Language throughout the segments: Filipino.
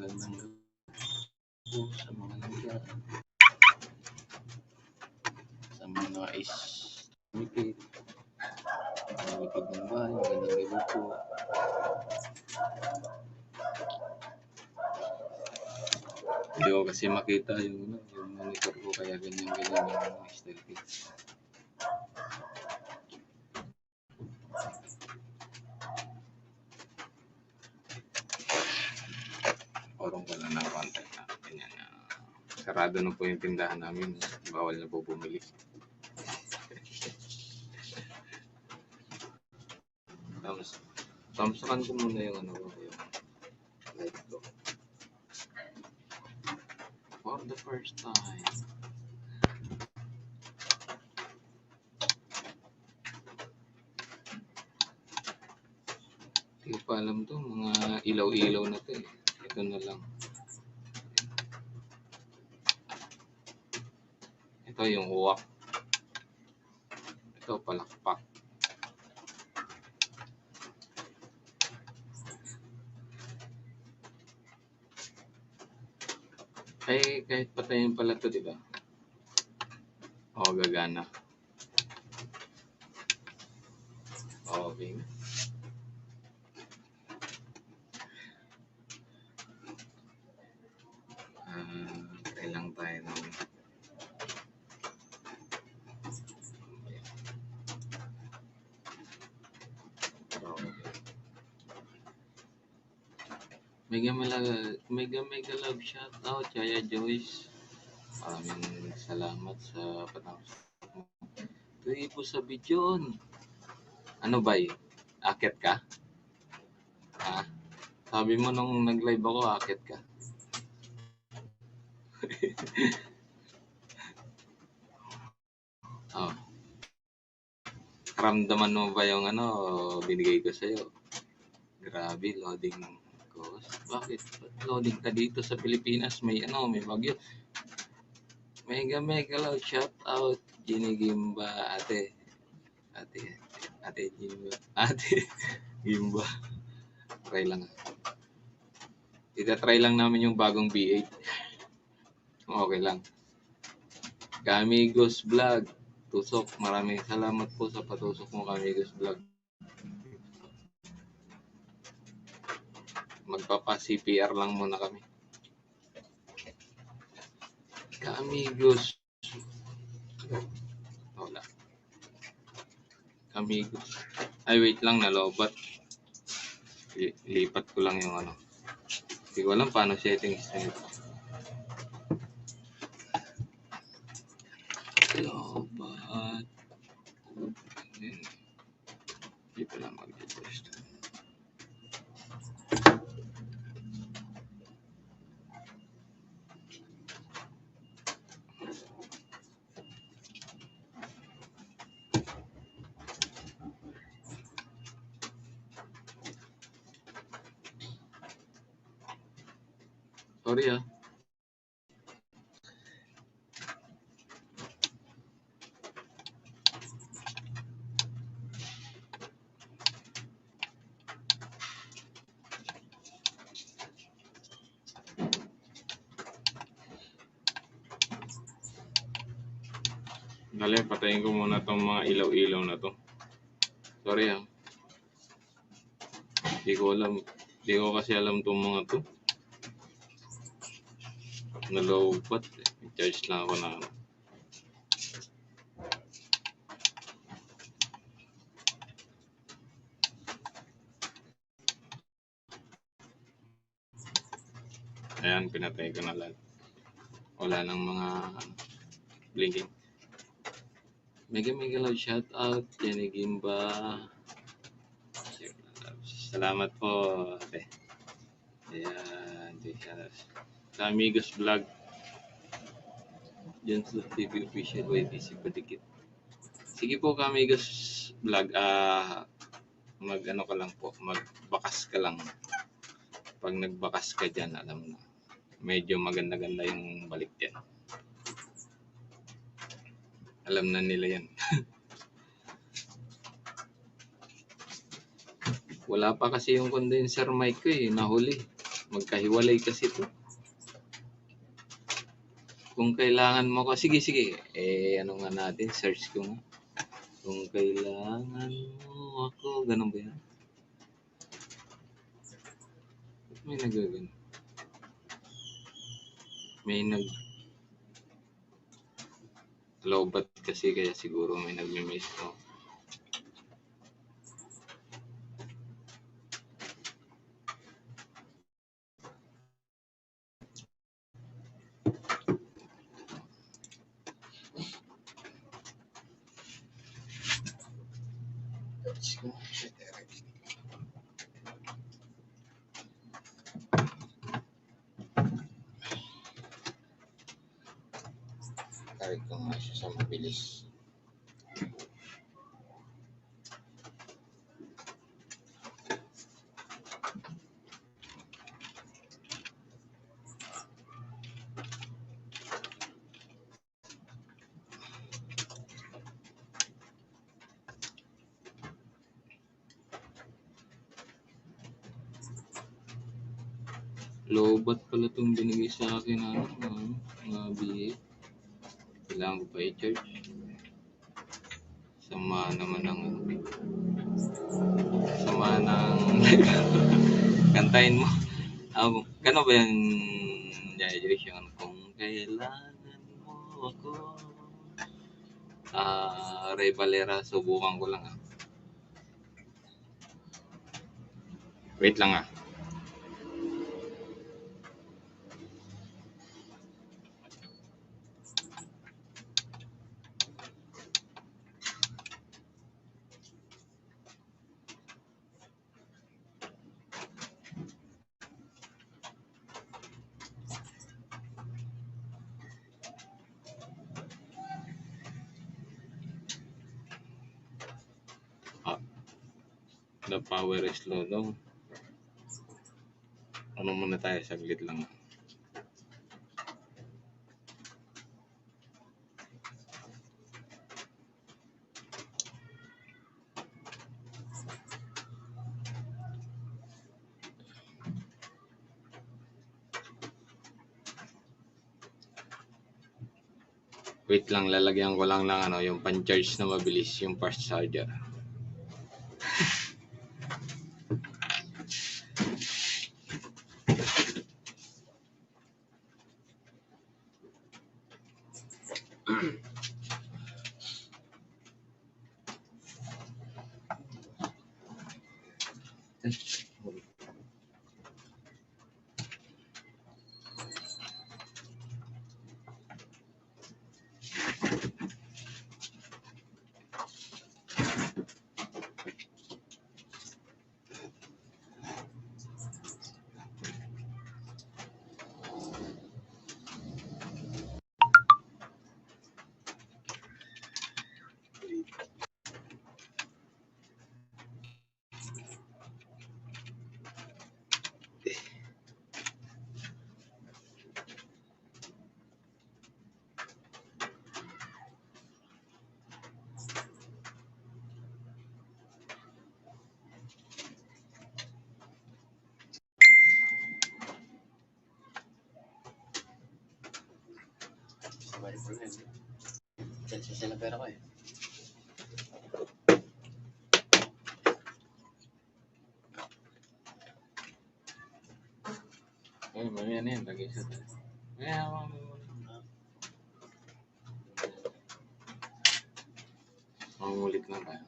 magandang po sa mga nandiyan. Sa mga ismipid. Malipid ng bahay, magandang gabi po. Hindi ko kasi makita yung monitor ko kaya ganyan-ganyan yung style kit. Orong ko lang ng konti na ganyan na. Sarado na po yung tindahan namin. Bawal na po bumili. Tamsakan ko muna yung ano ko, yung light ko. For the first time. Hindi ko pa alam to, mga ilaw-ilaw na to eh. Ito na lang. Ito yung uwak. Ito palakpak. Ay, kahit patayin pala to, di ba? O, gagana. Okay. Try lang tayo ng mega love shout out Chaya Joyce. Maraming salamat sa patapos mo. Tuloy po sa video. Ano ba yun? Akit ka? Ha? Sabi mo nung nag-live ako, akit ka. Oh. Karamdaman mo ba yung binigay ko sa'yo? Grabe, loading ko. Bakit? Loading ka dito sa Pilipinas? May bagyo. Mega love shout out Gimba, ate Gimba. Try lang. Try lang namin yung bagong B8. Okay lang. Kamigos Vlog. Tusok. Maraming salamat po sa patusok mo, Kamigos Vlog. Magpapa-CPR lang muna kami. Kamigos. Wala. Kamigos. Ay, wait lang. Nalobat. Lipat ko lang yung Hindi ko alam paano settings na ito. Lobat. Hindi pala mag-adjust. Sorry ah. Dali, patayin ko muna tong mga ilaw-ilaw na to. Sorry ah. Hindi ko kasi alam tong mga to. Nalobat. I-charge lang ako na Ayan, pinatay ko na lahat. Wala nang mga blinking. Mega love shout out Jenny Gimba. Salamat po, ate. Ayan, sa Amigos Vlog. Diyan sa TV official YTC Padikit. Sige po, Amigos Vlog. Ka lang po, magbakas ka lang. Pag nagbakas ka dyan, alam na. Medyo maganda-ganda yung balik dyan. Alam na nila yan. Wala pa kasi yung condenser mic ko nahuli. Magkahiwalay kasi 'to. Kung kailangan mo ko sige, ano nga natin, search ko nga. Kung kailangan mo ako, gano'n ba 'yan? Ba't may nagaganon? May nag-lowbat kasi kaya siguro may nagme-miss ko. Kahit ko nga siya sa mabilis. Lowbat pala 'tong binigay sa akin na mga biye. Kailangan ko pa i-charge. Sama naman ng sama ng kantahin mo. Gano'n ba yan, Joyce, yun? Kung kailangan mo ako. Ray Valera, subukan ko lang. Wait lang ah. The power is low daw. Ano muna tayo, saglit lang. Wait lang, lalagyan ko lang ng yung pan-charge na mabilis, yung fast charger. Sensya na pera ko eh. Mamaya na yan, lagay sa tayo. Mangulit lang tayo.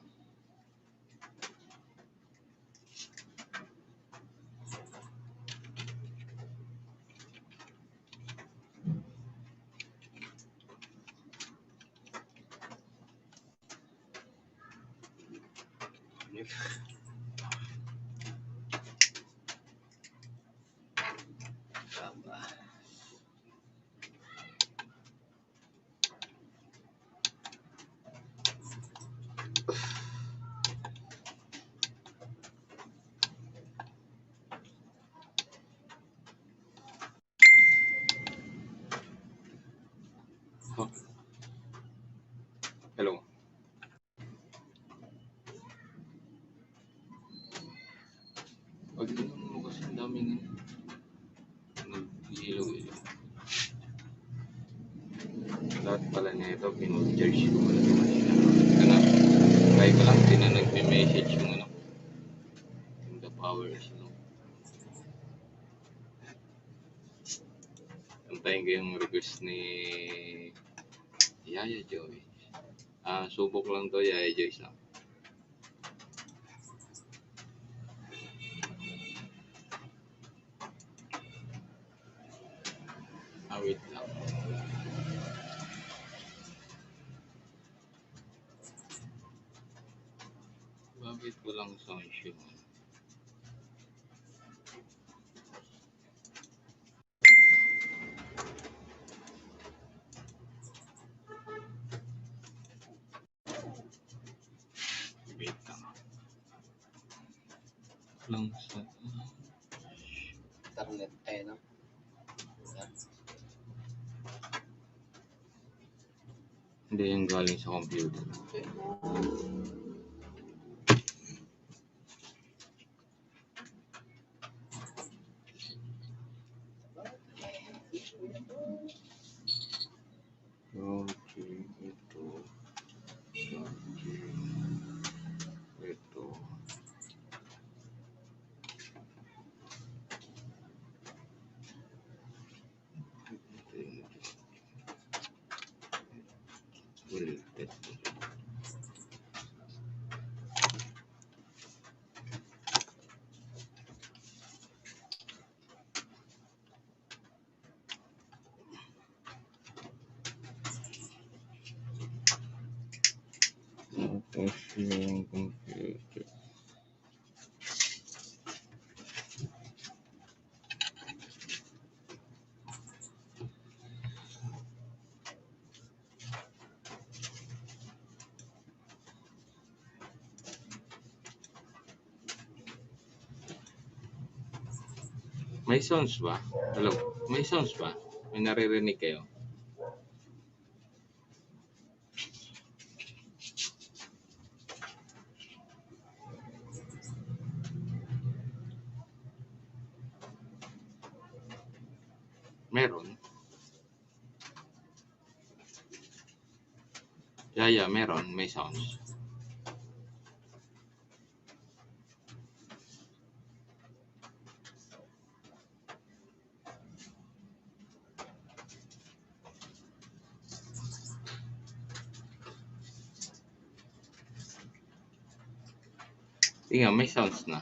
Hello. Pag mo kasi ang daming pala niya ito, pinag-charge ko wala naman siya. Ano, try ko lang, di na nagme-message yung ano, yung the power is low. Antayin ko yung request ni Yaya Joy. Subok lang to, Yaya Joy lang. Wait lang. Bakit walang sound yun? Wait lang. Lang sa... Internet, no? Hindi yung galing sa computer. Okay, ito. Ito. Tapos yung computer. May sounds ba? Hello? May sounds ba? May naririnig kayo? Meron? Yeah, meron. May sounds. Tingnan, may sounds na.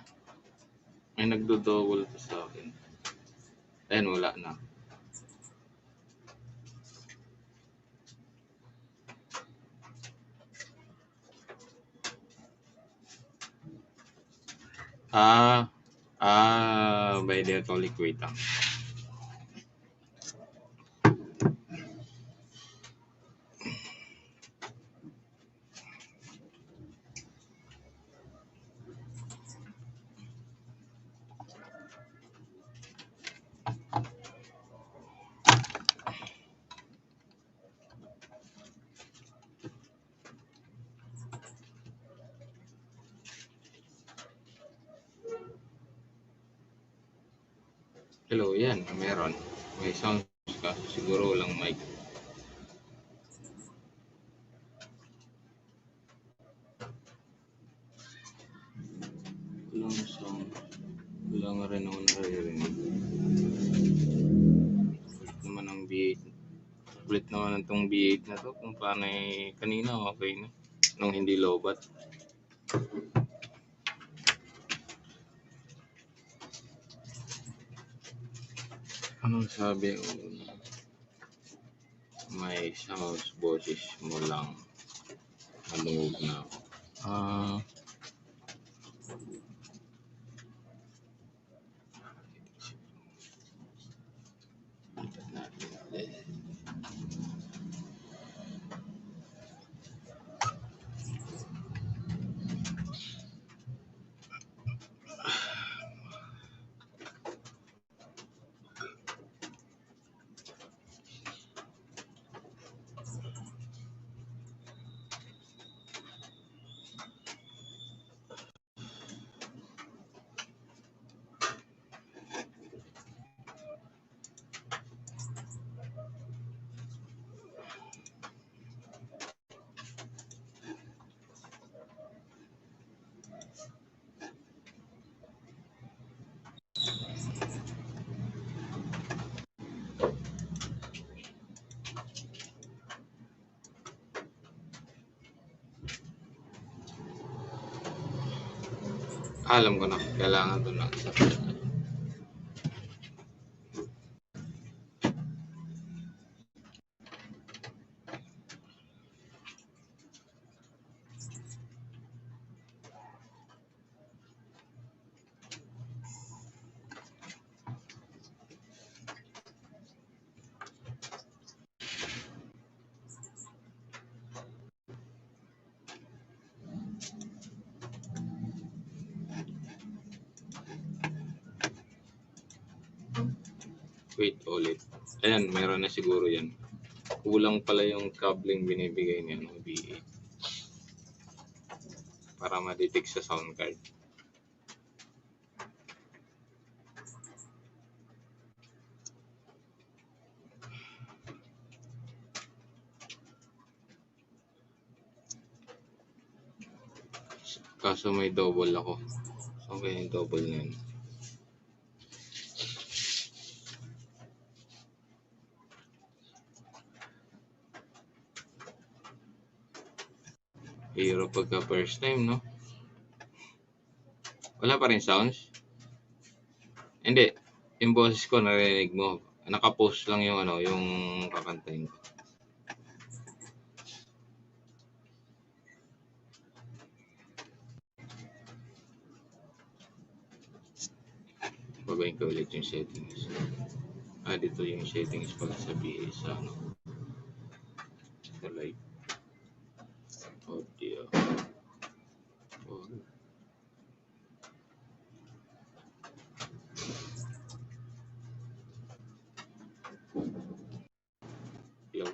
May nagdo-double to sa akin. Ayan, wala na. By the tolic, wait lang. Hello, yan, meron. May sounds ka. Siguro walang mic. Walang sound. Wala nga rin ako naririnig. Ulit naman ang B8. Ulit naman itong B8 na to. Kung paano kanina, okay na. Nung hindi lobat. Anong sabi? May sounds, boses mo lang. Malungog na ako. Alam ko na, kailangan to na. Wait ulit. Ayan, meron na siguro yan. Kulang pala yung cabling binibigay niya ng BA para ma-detect sa sound card. Kaso may double ako. So, kaya yung double na yun. Hero pagka first time, no? Wala pa rin sounds? Hindi. Yung boses ko narinig mo. Naka-post lang yung ano, yung kakantahin ko. Babayin ko ulit yung settings. Dito yung settings pag sa BA sa ano. Sa live. Audio. Hello.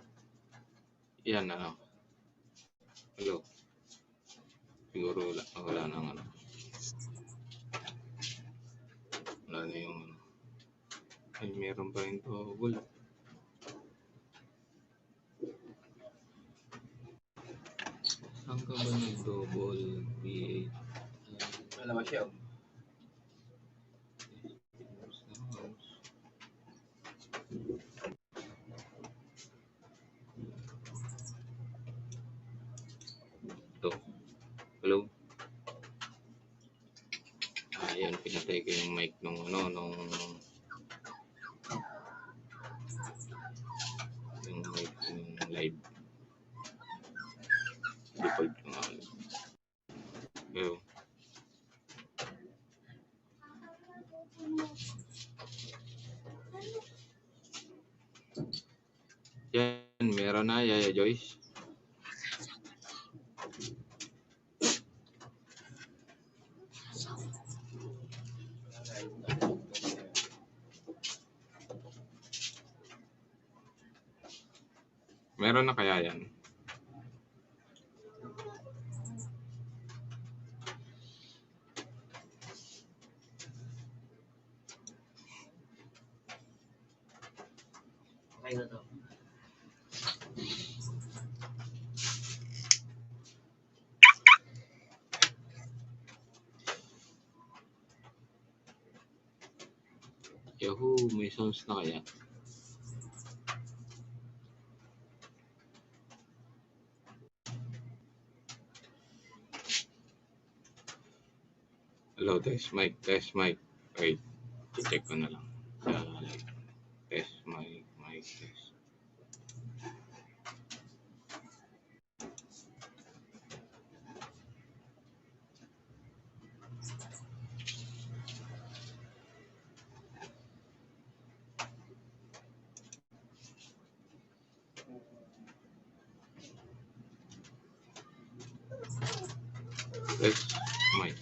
Yan ano. Hello. Siguro wala nang ano. Wala na yung ano. Ay, meron pa rin double. Saan ka ba nag-double BA? Wala ba siya? Ito. Hello? Ayan, pinatay ko yung mic nung ano, nung yung mic yung live. Default ko nga. Hello? Yan, meron na, Yaya Joyce. Meron na kaya yan? Okay na to. Yahoo, may sounds na kaya? Hello, test mic, test mic. Wait, check ko na lang. Test mic, test. Test mic.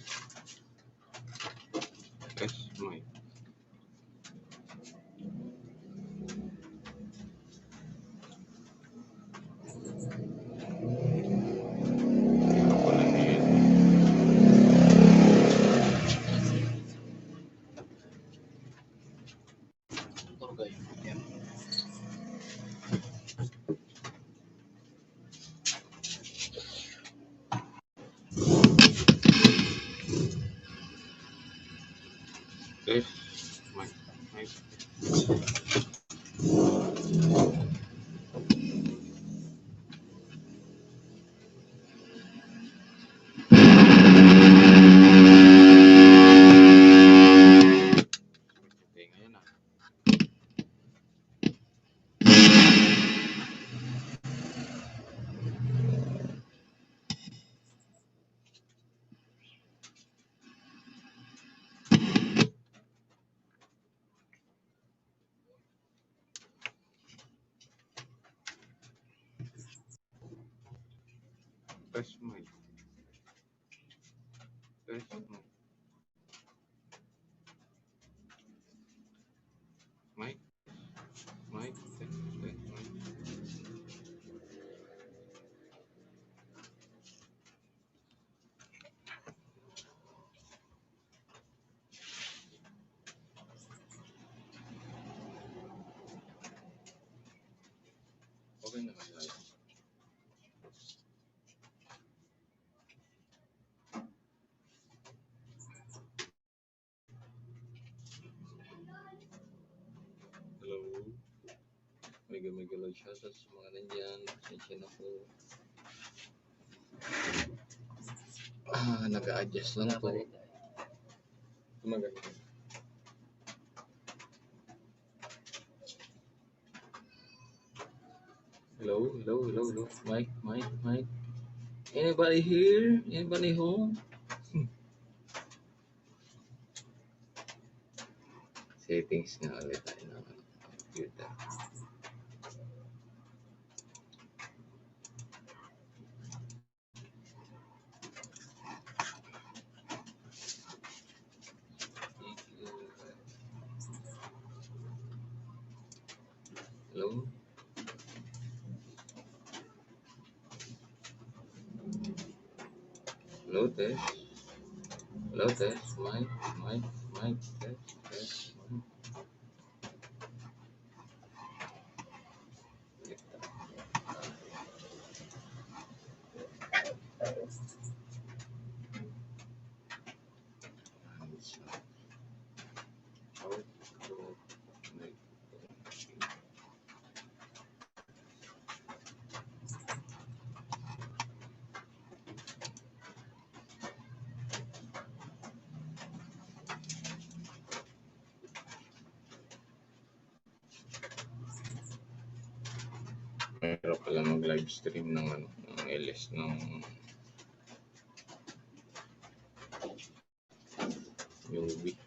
Test mic. Ako na yun. Okay. Yan. Test mic. Test mic. Test mic. Mic. Mic. Test. Test mic. Okay naman tayo. Hello. Mega love shoutouts sa mga nandyan. Pasensya na po. Nag-a-adjust lang po. Magaling. Hello. Mike. Anybody here? Anybody home? Settings nga ulit tayo ng computer. Hello? Hello, test. Hello, test. Mike, test. Mahirap pala mag-live stream ng LS ng UV.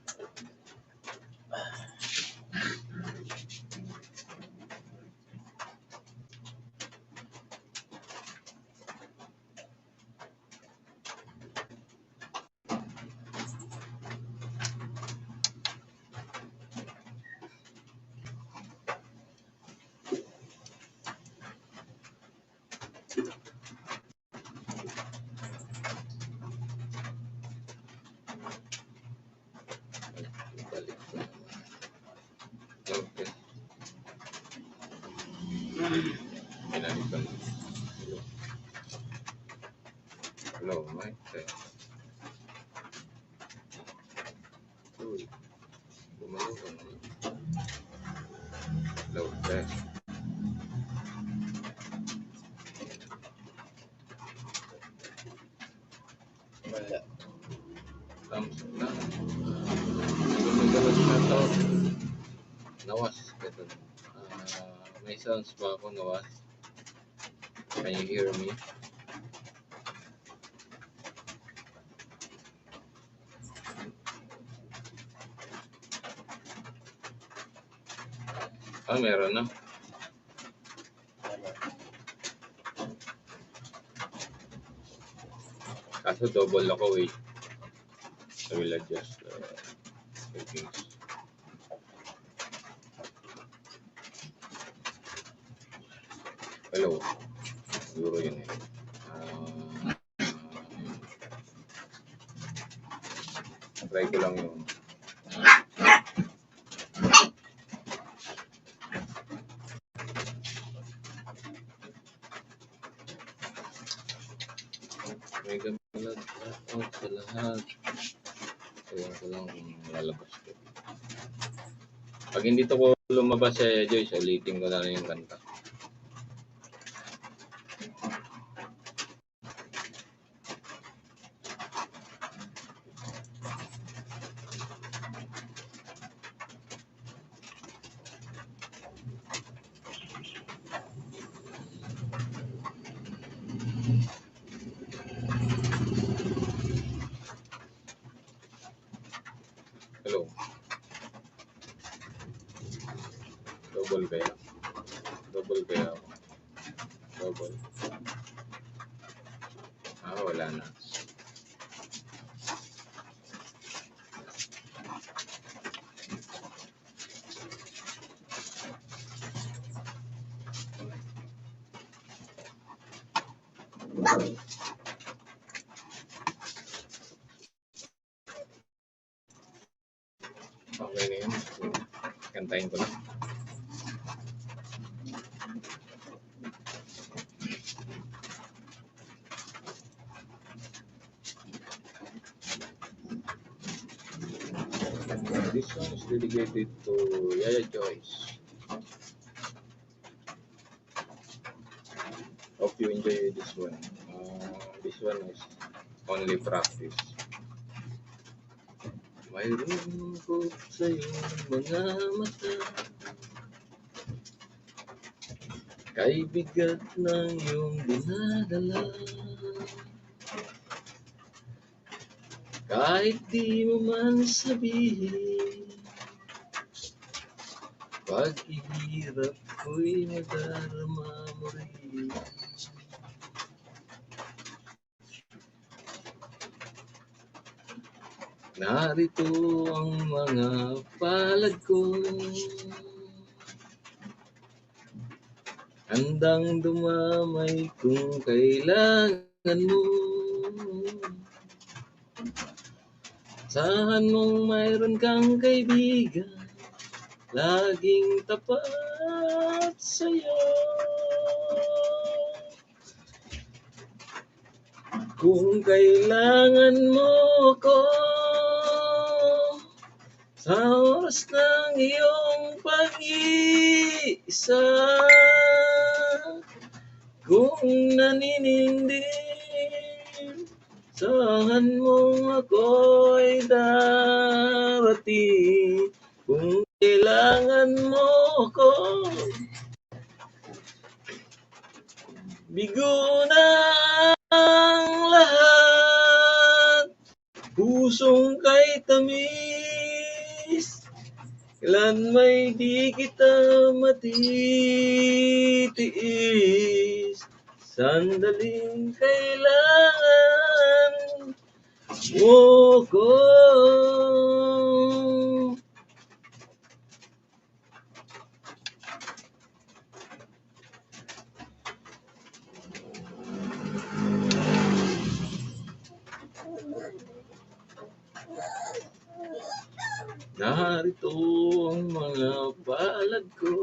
Okay. Pinalitan. Hello, Mike. Uy, bumalo ka naman. Hello, test. Wala. Thumbs up lang. Gumagalaw shoutout. Nawas. Ito. May sounds pa ako, Nawas. Can you hear me? Meron na. Kaso double ako eh. I will adjust settings. Hello. Siguro yun eh. Try ko lang yung may gamilag out sa lahat. Kaya ko lang kung lalabas ko. Pag hindi to ko lumabas sa Joyce, ulitin ko na lang yung kanta. Hello. Double kaya ako. Double. wala na. Okay na yun. Kantahin ko lang. This song is dedicated to Yaya Joyce. Hope you enjoy this one. This one is only practice. Mayroon ko sa'yo mga mata, kay bigat ng iyong dinadala. Kahit di mo man sabihin, pag-ihirap ko'y nadarama mo rin. Narito ang mga palad ko, handang dumamay kung kailangan mo. Saan mong mayroon kang kaibigan, laging tapat sa'yo. Kung kailangan mo ko, sa oras ng iyong pag-iisa, kung naninindin, saan mong ako'y darating. Kung kailangan mo ko, bigo na ang lahat, pusong kay tamis, kailan may di kita matitiis. Sandaling kailangan mo ko. Narito ang mga palad ko,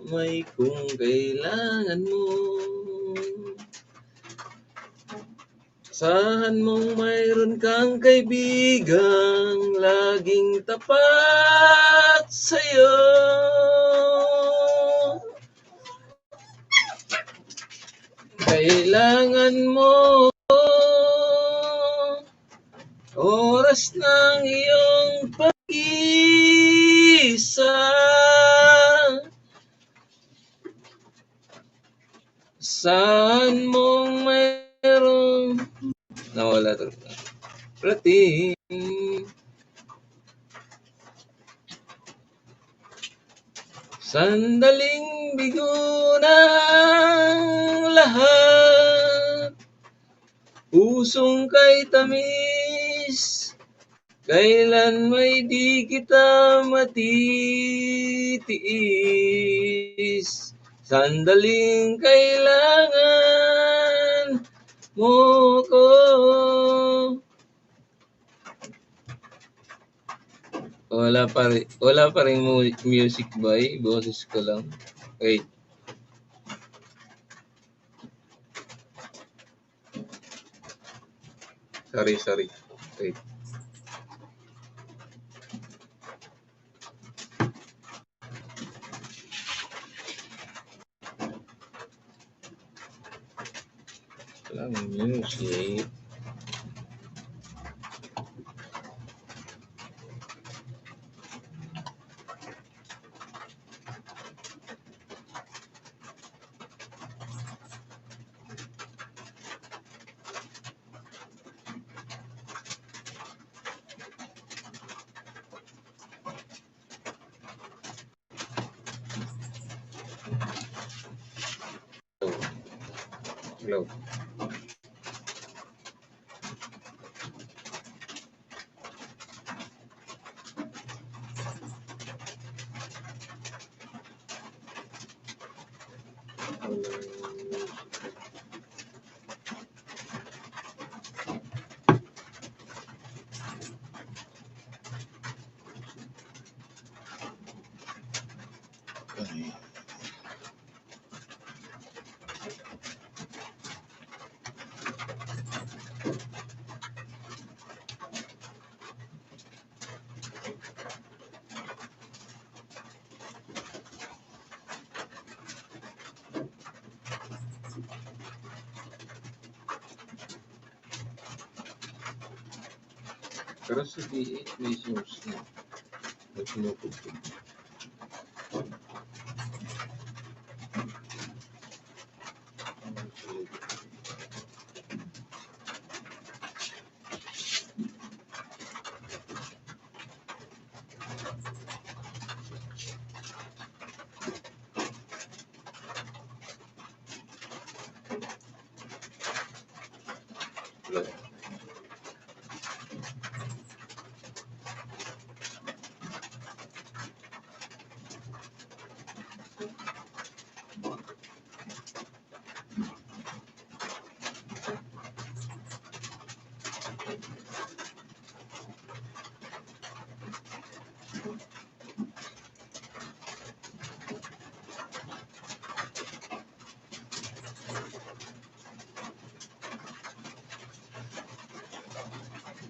may kung kailangan mo. Saan mong mayroon kang kaibigang laging tapat sa'yo. Kailangan mo oras ng iyong pag-isa, saan mong mayroon nawala to rating, sandaling bigo ng lahat, pusong kay tamis, kailan may di kita matitiis. Sandaling kailangan mo ko. Wala pa rin music by, boses ko lang. Wait. Sorry. Wait. Walang music. Hello. Pero sa D8 may source na. May pinupugtog. Hello.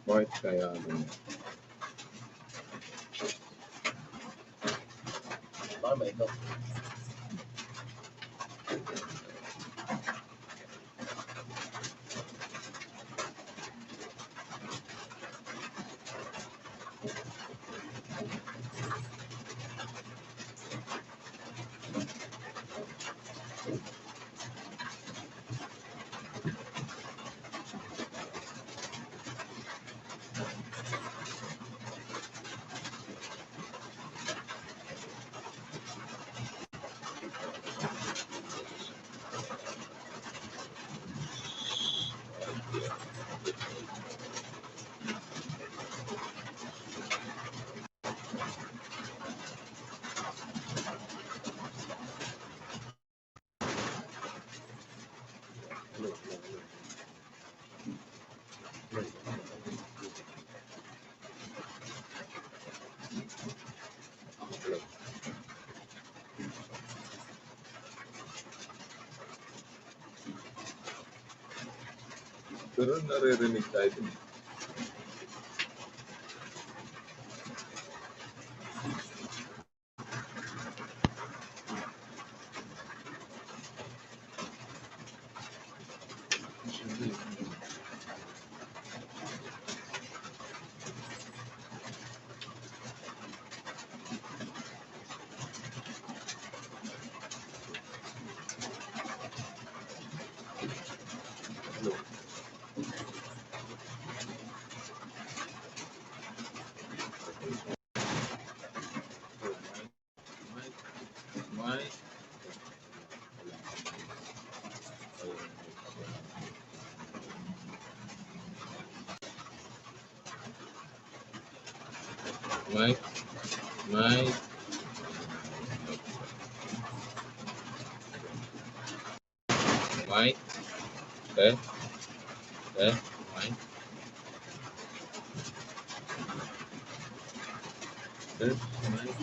Bakit kaya ganun? Baka ba ito? Hello. Pero naririnig tayo dun. Hello. May Mike, Mike, Mike, okay, okay, Mike, okay, Mike,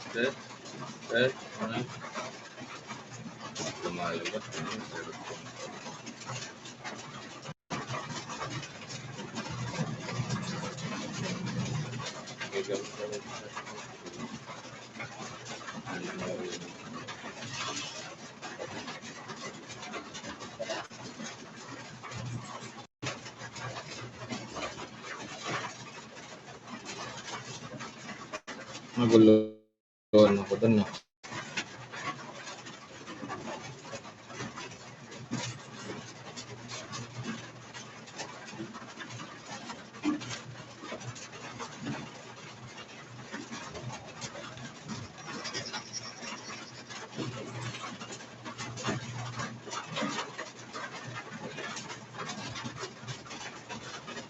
okay, okay, Mike. Lumalabas na yung cellphone. May gamit ka rin sa Naguluhan ako dun, no?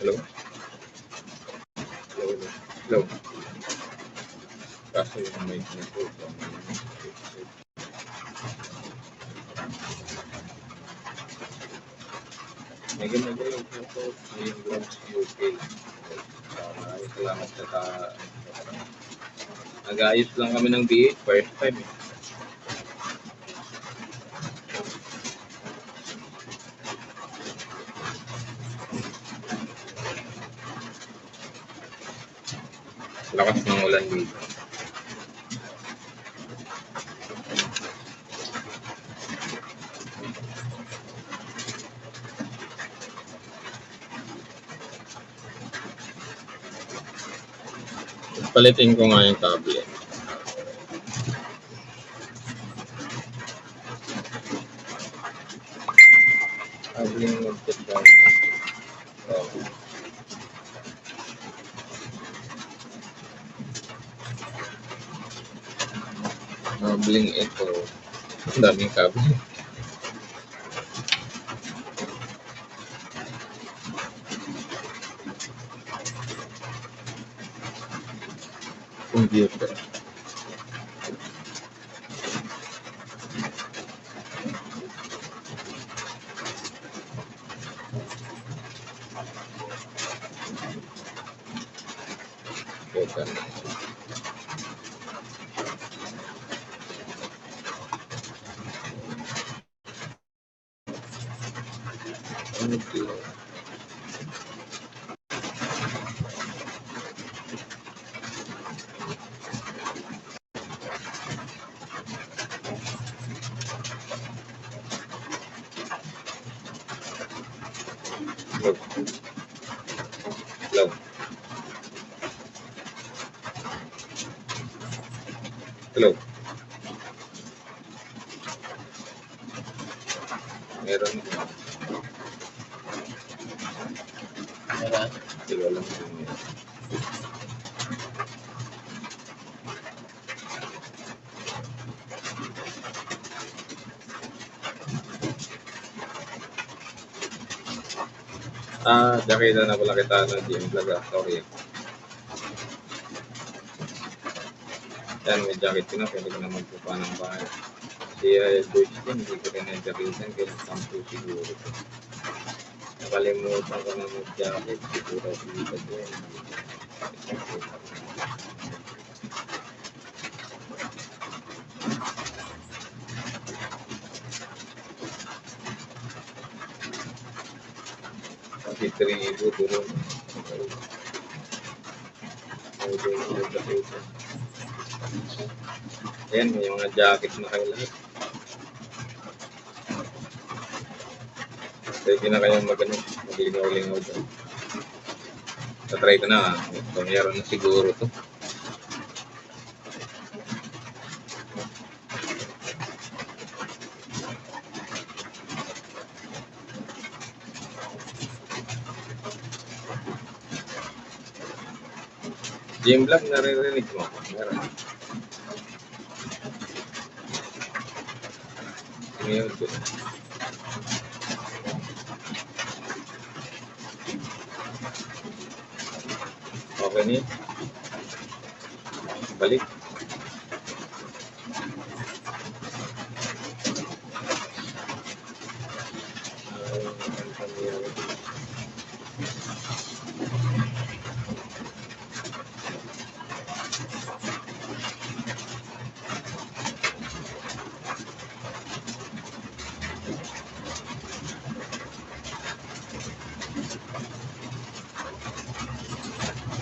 Hello? Hello? Hello? Kaso yung mic na po. May ginagawa po yung Gloves UK. Salamat sa nag-aayos lang kami ng B8 first time. Lakas ng ulan dito. Palitin ko nga yung tablet. Tabling mag-check. Tabling ito. Ang daming kabel. Computer. Teka. Ano ito? Hello. Hello. Hello. Meron. Arat. Dalawa lang yung meron. Nakita na pala kita ng GM Vlog. Sorry. Yan, may jacket ko na. Pwede ko na magpupa ng bahay. Si Joyce din, hindi ko rin na-jacketan. Kaya sampu siguro. Nakalimutan ko na mag-jacket. Siguro dito din. Kasi 3,000 doon. Ayan, may mga jacket na kayo lahat. Pwede na kayong maglingaw-lingaw dyan. Tatry ko na. Meron na siguro to. GM Vlog, naririnig mo. Meron. Ngayon ko. Okay niya. Balik.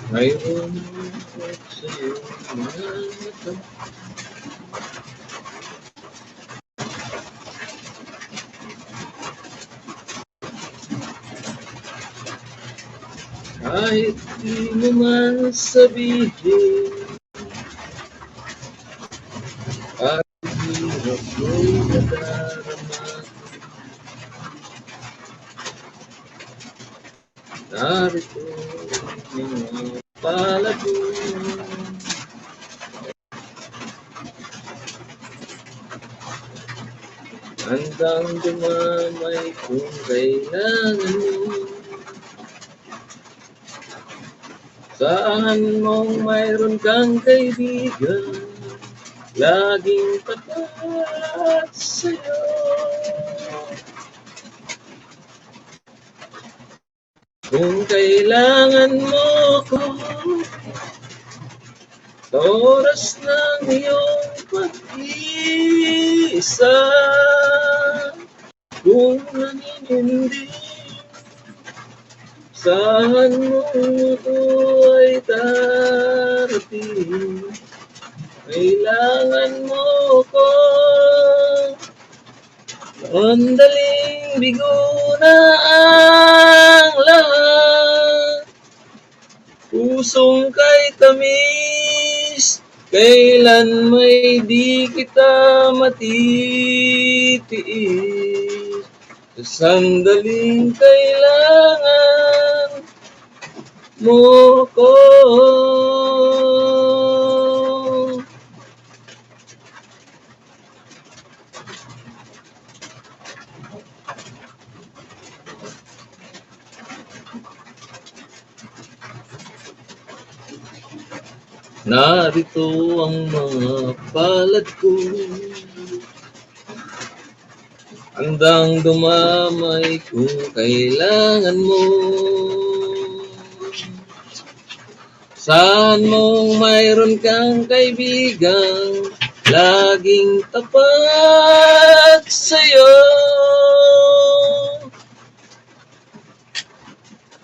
Ngayon sa'yo ito. Kahit di mo man sabihin, kahit di mo ko'y nadarama, narito mga palago. Handang dumamay kung kailangan mo. Saan mong mayroon kang kaibigan, laging tapat sa'yo. Kung kailangan mo ko, sa oras ng iyong pag-iisa, kung naninindi, saan mo ito ay darating. Kailangan mo ko, sandaling bigo na ang lahat. Pusong kay tamis, kailan may di kita matitiis. Sa sandaling kailangan mo ko. Narito ang mga palad ko, handang dumamay kung kailangan mo. Saan mong mayroon kang kaibigan, laging tapat sa'yo.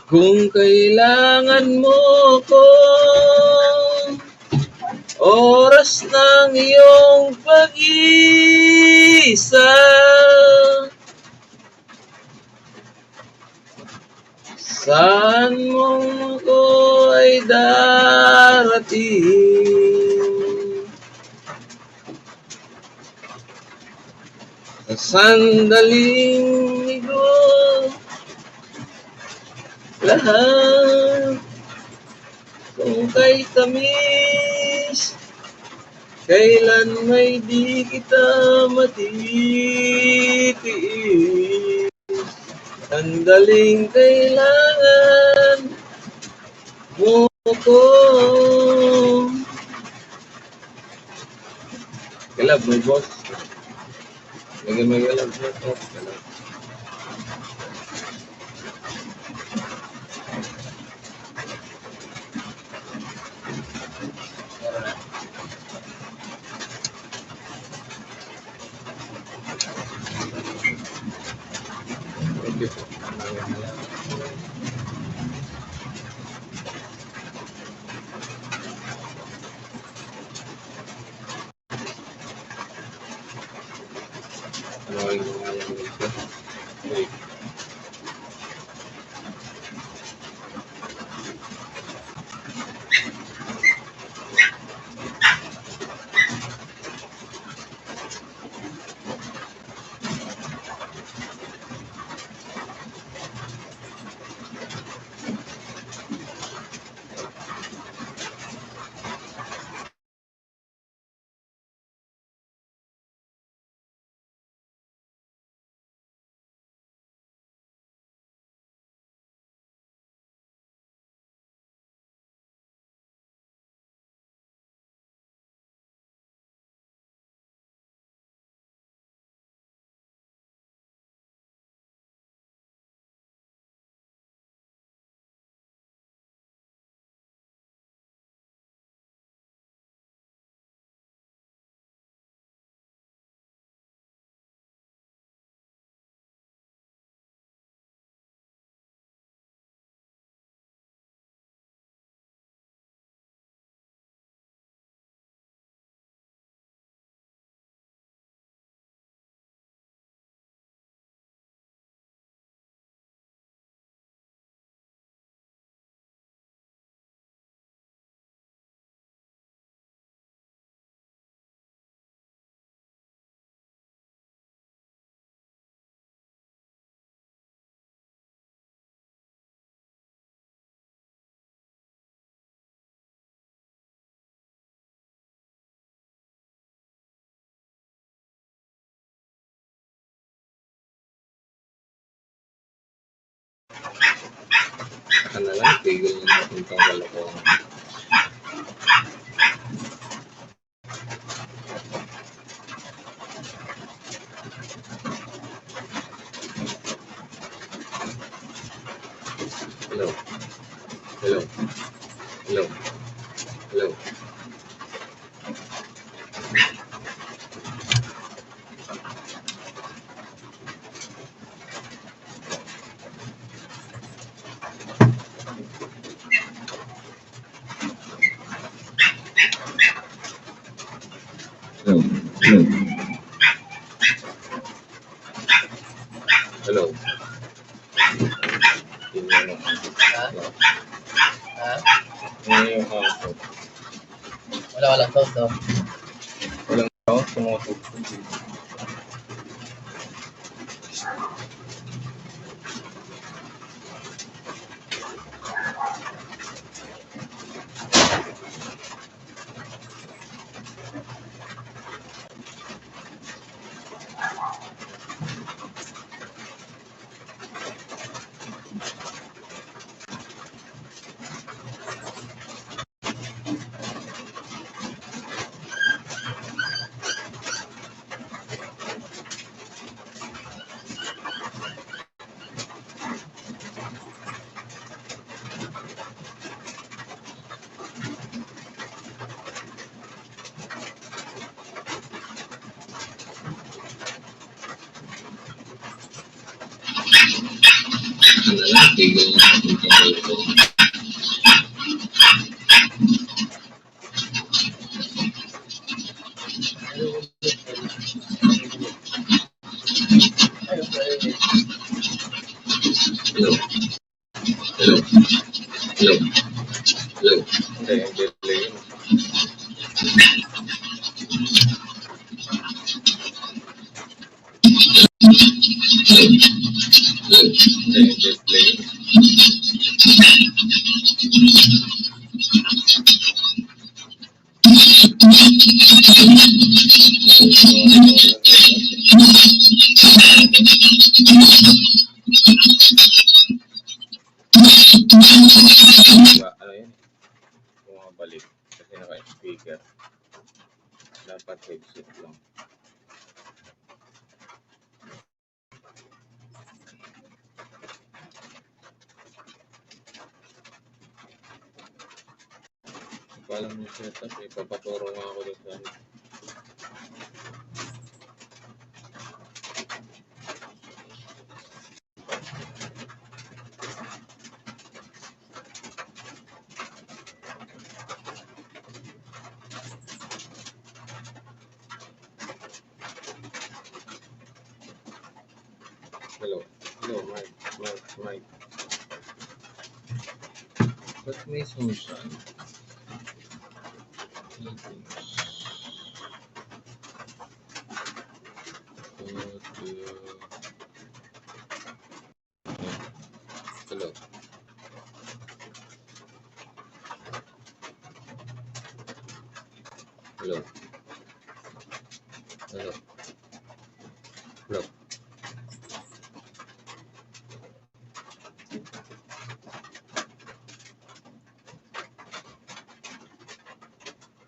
Kung kailangan mo ko, oras ng iyong pag-iisa, saan mong ko ay darating. Sa sandaling ito, lahat kung kay tamis, kailan may di kita matitiis. Sandaling kailangan mo ko. Kalab, may boss. May kalab, boss. Kalab. Thank you. Ano yung Saka na lang, tigil na natin itong kalokohan. Hello. Hello. Hello. Hello. Hello. Hello. Hello. Tingnan mo. Ha? Ha? Ano yung kaso? Walang sound, no? Walang tao, tumututok. Tigil na natin itong kalokohan. Hello. Hello. Hello. Hello. Hindi, hindi play yun. Hello. Hindi, hindi play yun. Ano yun? Bumabalik kasi naka-speaker. Dapat headset lang. Palam yung setup, ipapaturo nga ako dito sa ano. Hello. Hello, Mike. Mike. Ba't may sunshine? Hello. Hello. Hello. Hello.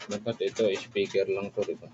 Dapat ito, speaker lang to, diba?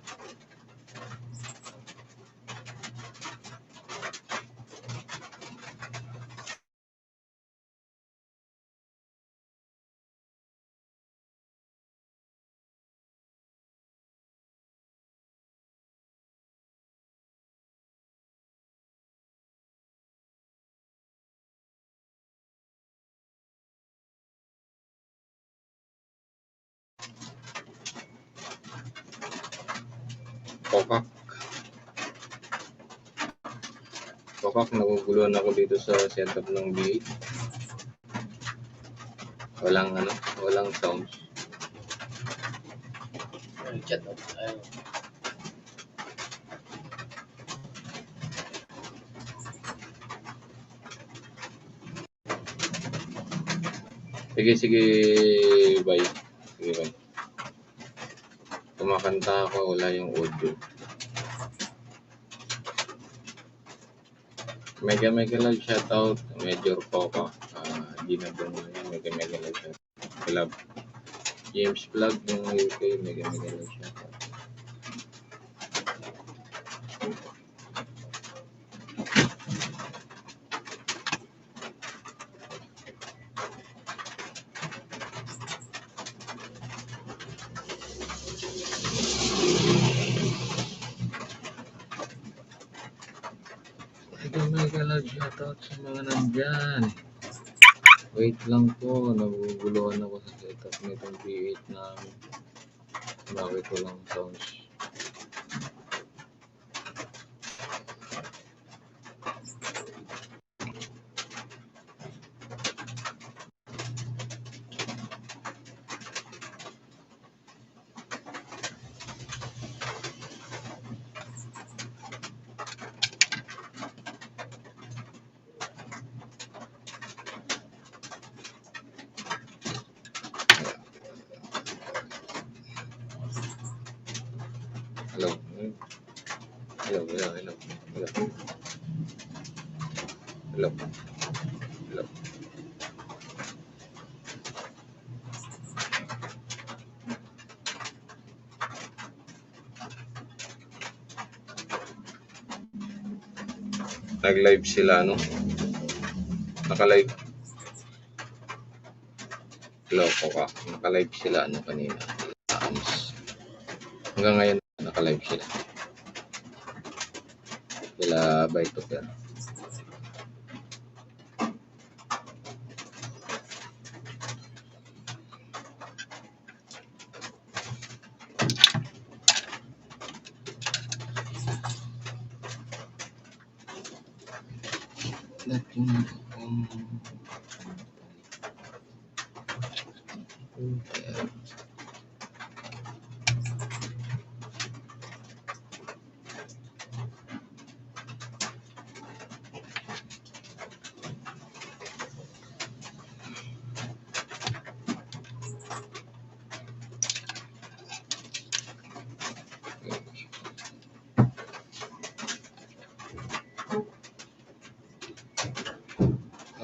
Kokak. Kokak, naguguluhan ako dito sa setup ng BA. Walang ano, walang sounds. Chat, no? Ayun. Sige, bye. Sige, bye. Kumakanta ako, wala yung audio. Mega love shoutout, Major Coca. ginagawa mo yan, mega-mega lang siya. Club. James Plug ng UK, mega-mega lang siya. Mega love shoutout sa mga nandyan. Wait lang po, naguguluhan ako sa setup nitong P8 namin. Bakit walang sounds? Hello. Hello. Nag-live sila, no? Naka-live. Hello po ka. Naka-live sila, kanina. Hanggang ngayon, naka-live sila. Sila by Twitter.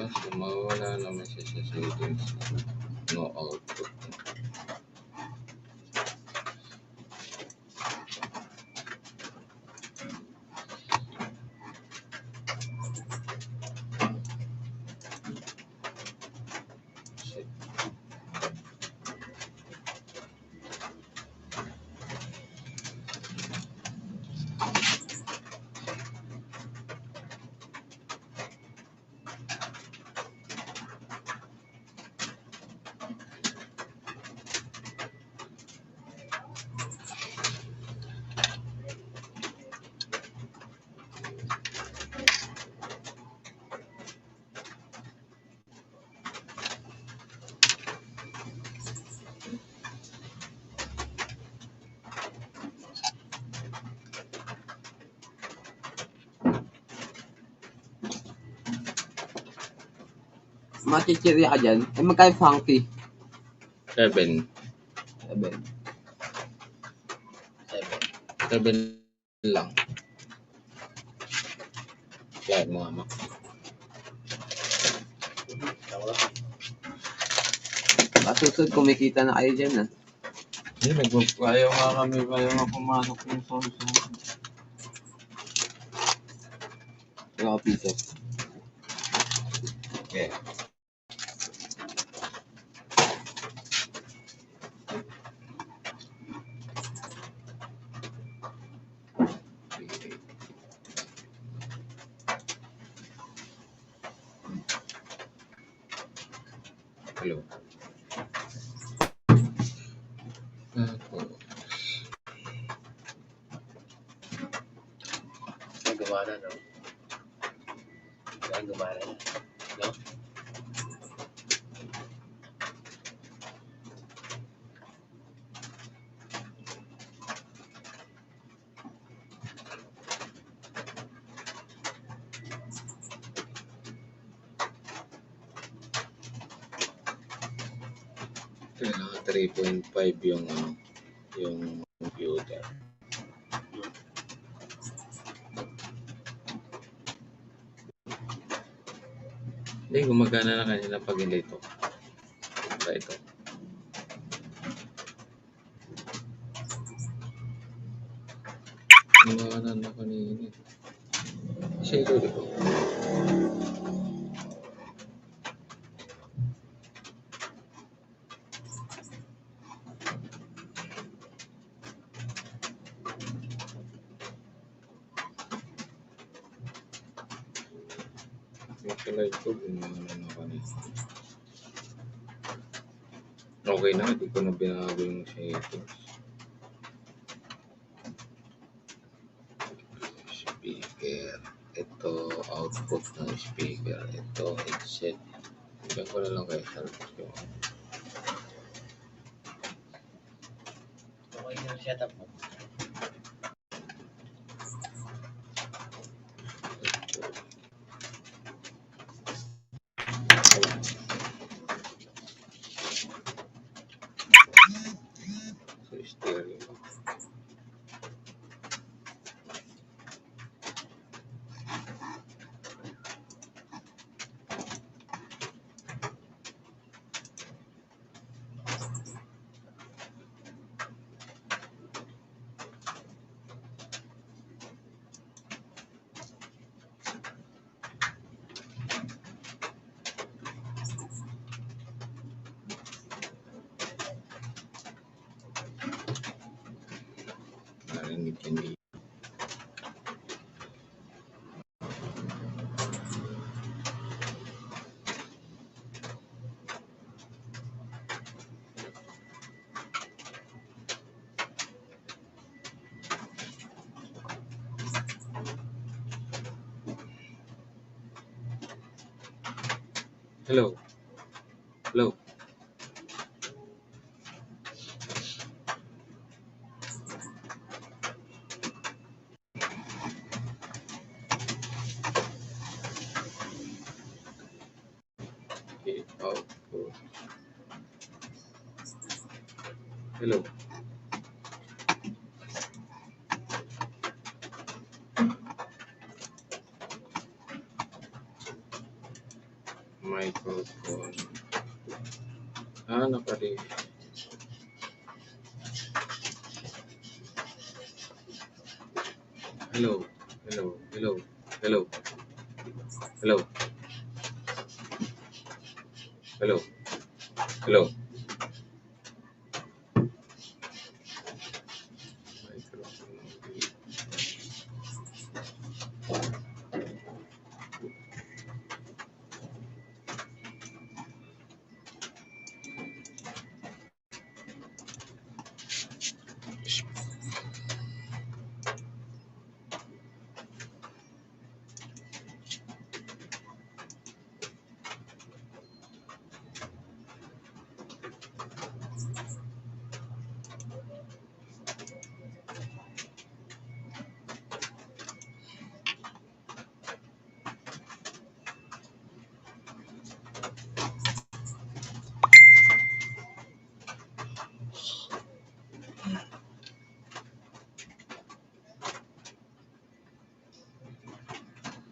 Kaso mawala naman siya sa settings. No output. Machichirya ka dyan. Eh, magkaya funky. 7. 7. 7 lang. Kaya mga mak. Kasusod, kumikita na kayo dyan, ha? Hindi, ayaw nga kami, ayaw nga pumasok yung sound. Wala ka piso. Okay. Hello. Gumana, no? Gumana, no? Kailangan 3.5 yung computer. Hindi, gumagana na kanina pag hindi ito. Ba ito? Gumagana na kanina. Kasi ito, di ko. Yung pala ito, gumagana na kanina. Okay na, hindi ko na binago yung settings. Speaker. Ito, output ng speaker. Ito, headset. Bigyan ko na lang kay Arat yung Okay yung setup mo. sa stereo. Narinig yan dito. Hello. Hello. Okay, output. Hello. Microphone. Naka-ref. Hello. Hello. Hello. Hello. Hello. Hello. Hello. Microphone.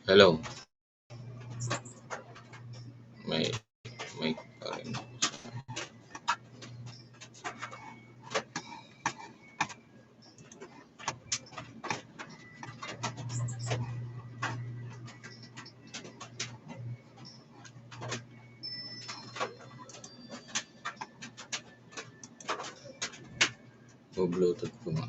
Hello. May pa rin. O Bluetooth ko nga.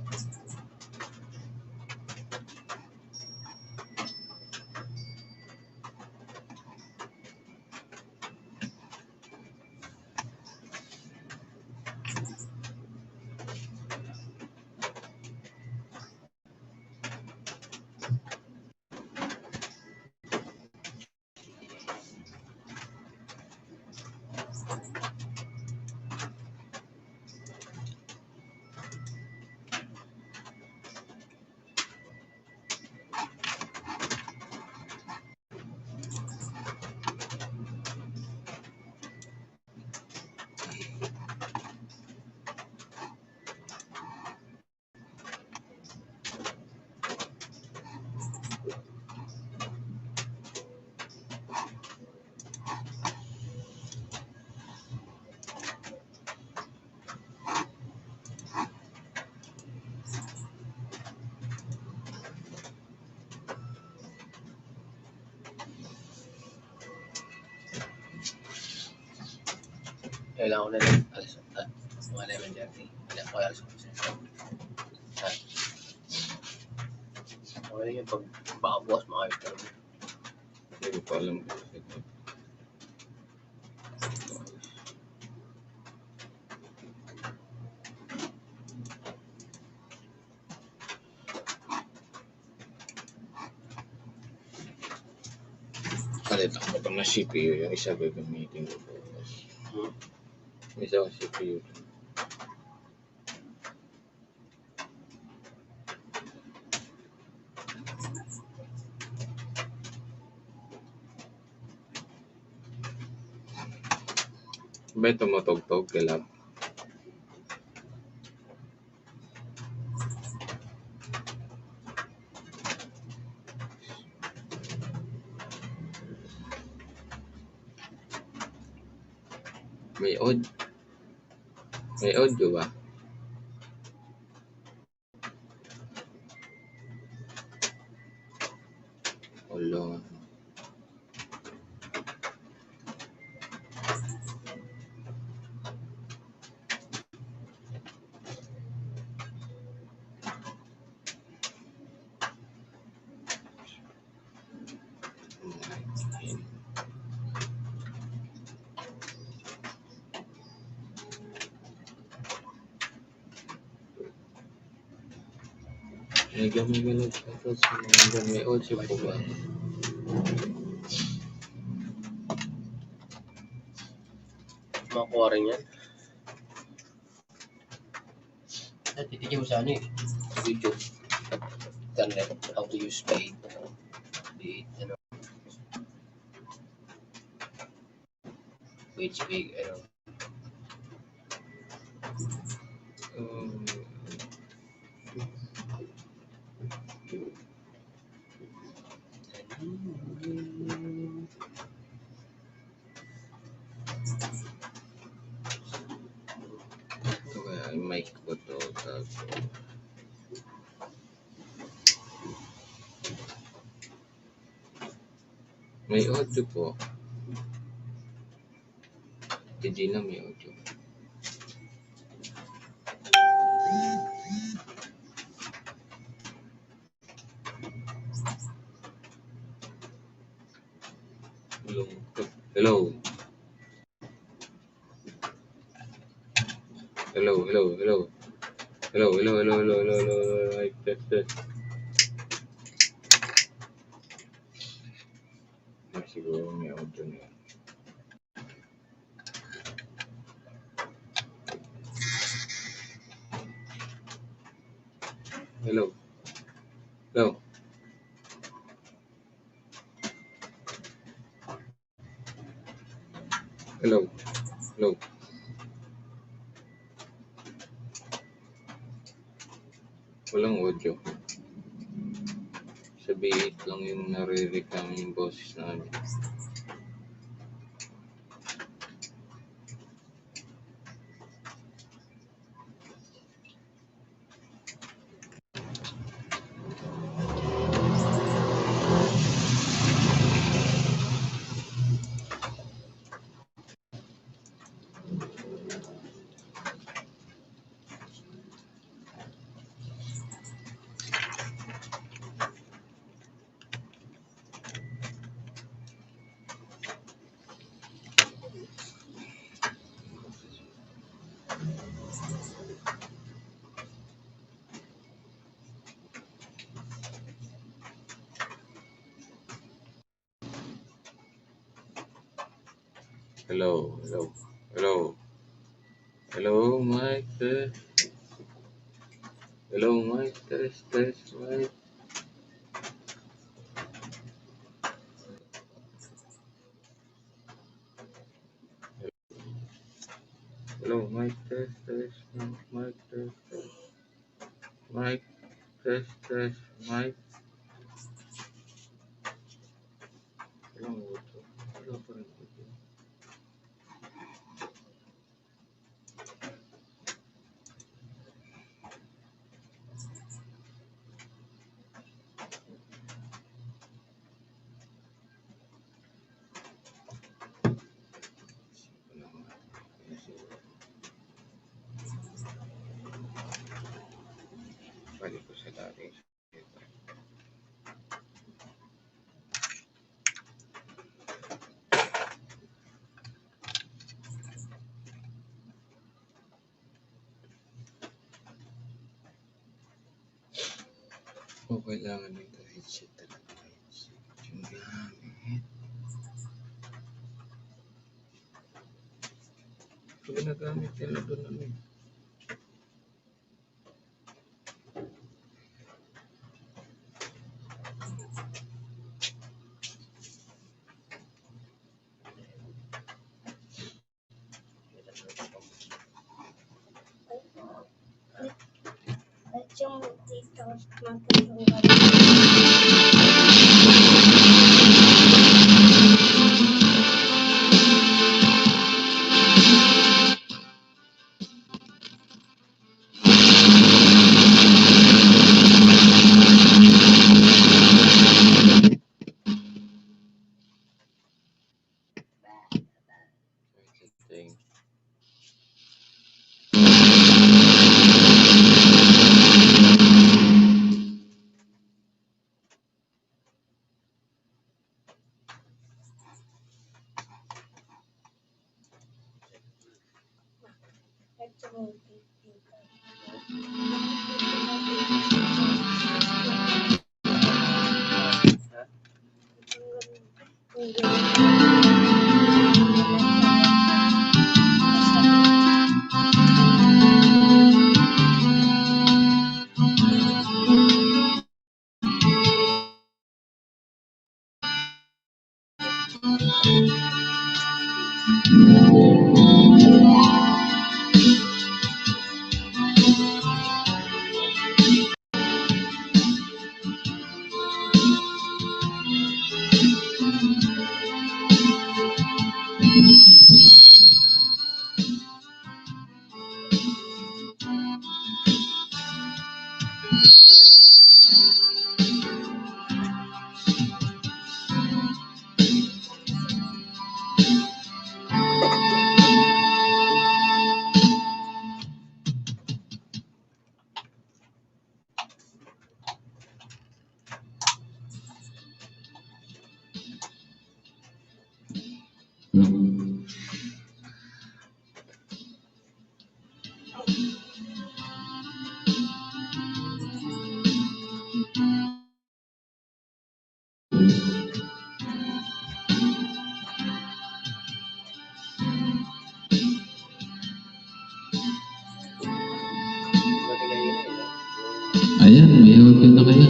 Kailangan ko na lang alas mga 11:30. Kailangan ko alas 11. Okay yung pag baka bukas makayot ka rin. Hindi ko pa alam kung ito. Kalitan ko itong na CPU, yung isa gagamitin ko bukas. Yung isa ko CPU. Ba tumutugtog kailan? May audio ba? Wala. May gamit ka sa mga may audio po ba? Makuha rin yan. Titigyan mo sa ano eh. Sa YouTube. Internet. How to use Spade. Ano. Which big, ano. Ito kaya yung mic ko to. May audio po. Hindi na may audio. Hello. Test. Siguro may audio na yan. Hello. Walang audio. Sa B8 lang yung nare-recam yung boses namin. Hello, mic test. Hello, mic test, mic. Hello, mic test, mic test. Mic test, mic. Walang audio. Wala pa rin audio. So, kailangan nito headset talaga. Headset yung ginamit. Ito ginagamit nila doon ano eh. Yung dito matutulungan. Headset thing. Yung Ayan, may open na kaya.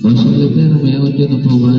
Boss Oliver, may audio na po ba?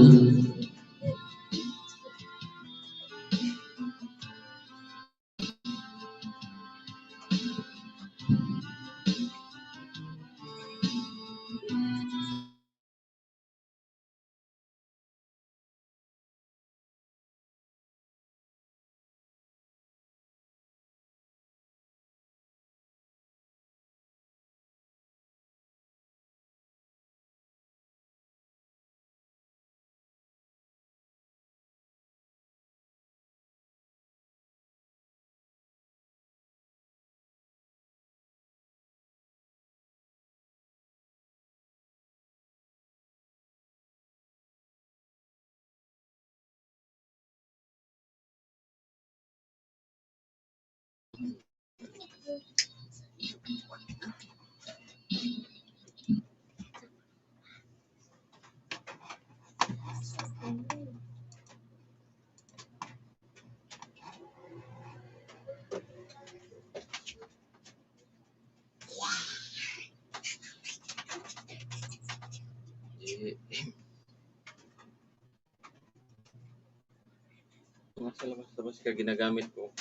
Nasa labas-labas ka, ginagamit ko.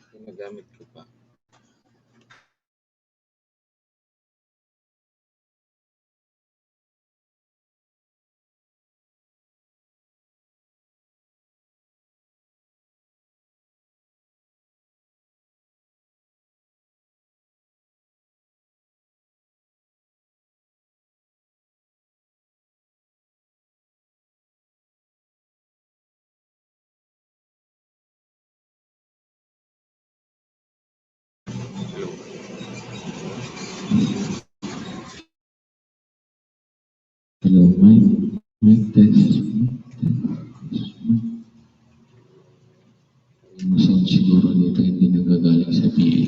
Ginagamit ko pa. Hello. Hello, Mike. Mike, test. Yung sound siguro nito hindi nagagaling sa PA.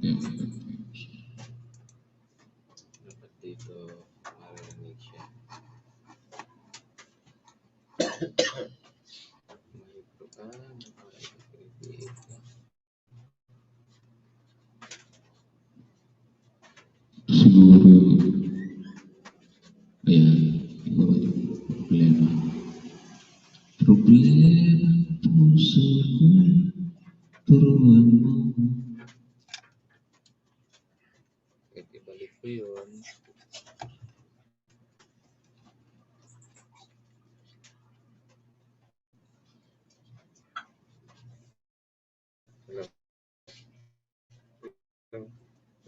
Dapat dito marinig siya. Micro ka, nakaka-create ka. Siguro, ayan, siguro yung problema. Problema puso ko, turuan mo. Kahit ibalik ko yun.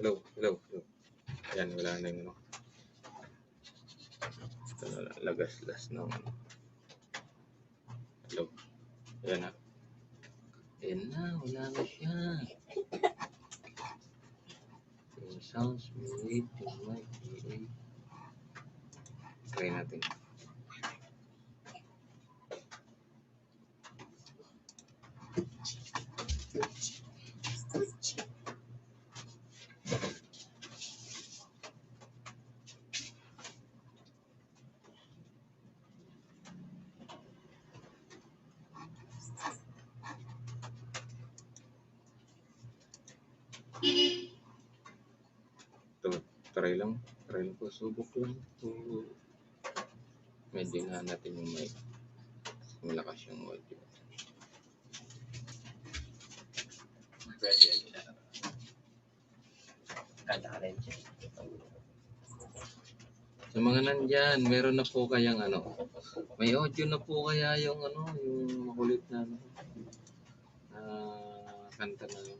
Hello. Hello. Ayan, wala na yung ano. Ito na lang, lagas-las ng ano. Hello. Ayan na. Ayan na, wala na siya. Yung sounds made to my ear. Try natin. Ito, try lang po, subok lang po. Medyo na natin yung mic. Malakas yung audio. Pwede yan. Kanta ka rin siya. Sa mga nandyan, meron na po kayang ano, may audio na po kaya yung ano, yung makulit na ano, kanta na yun.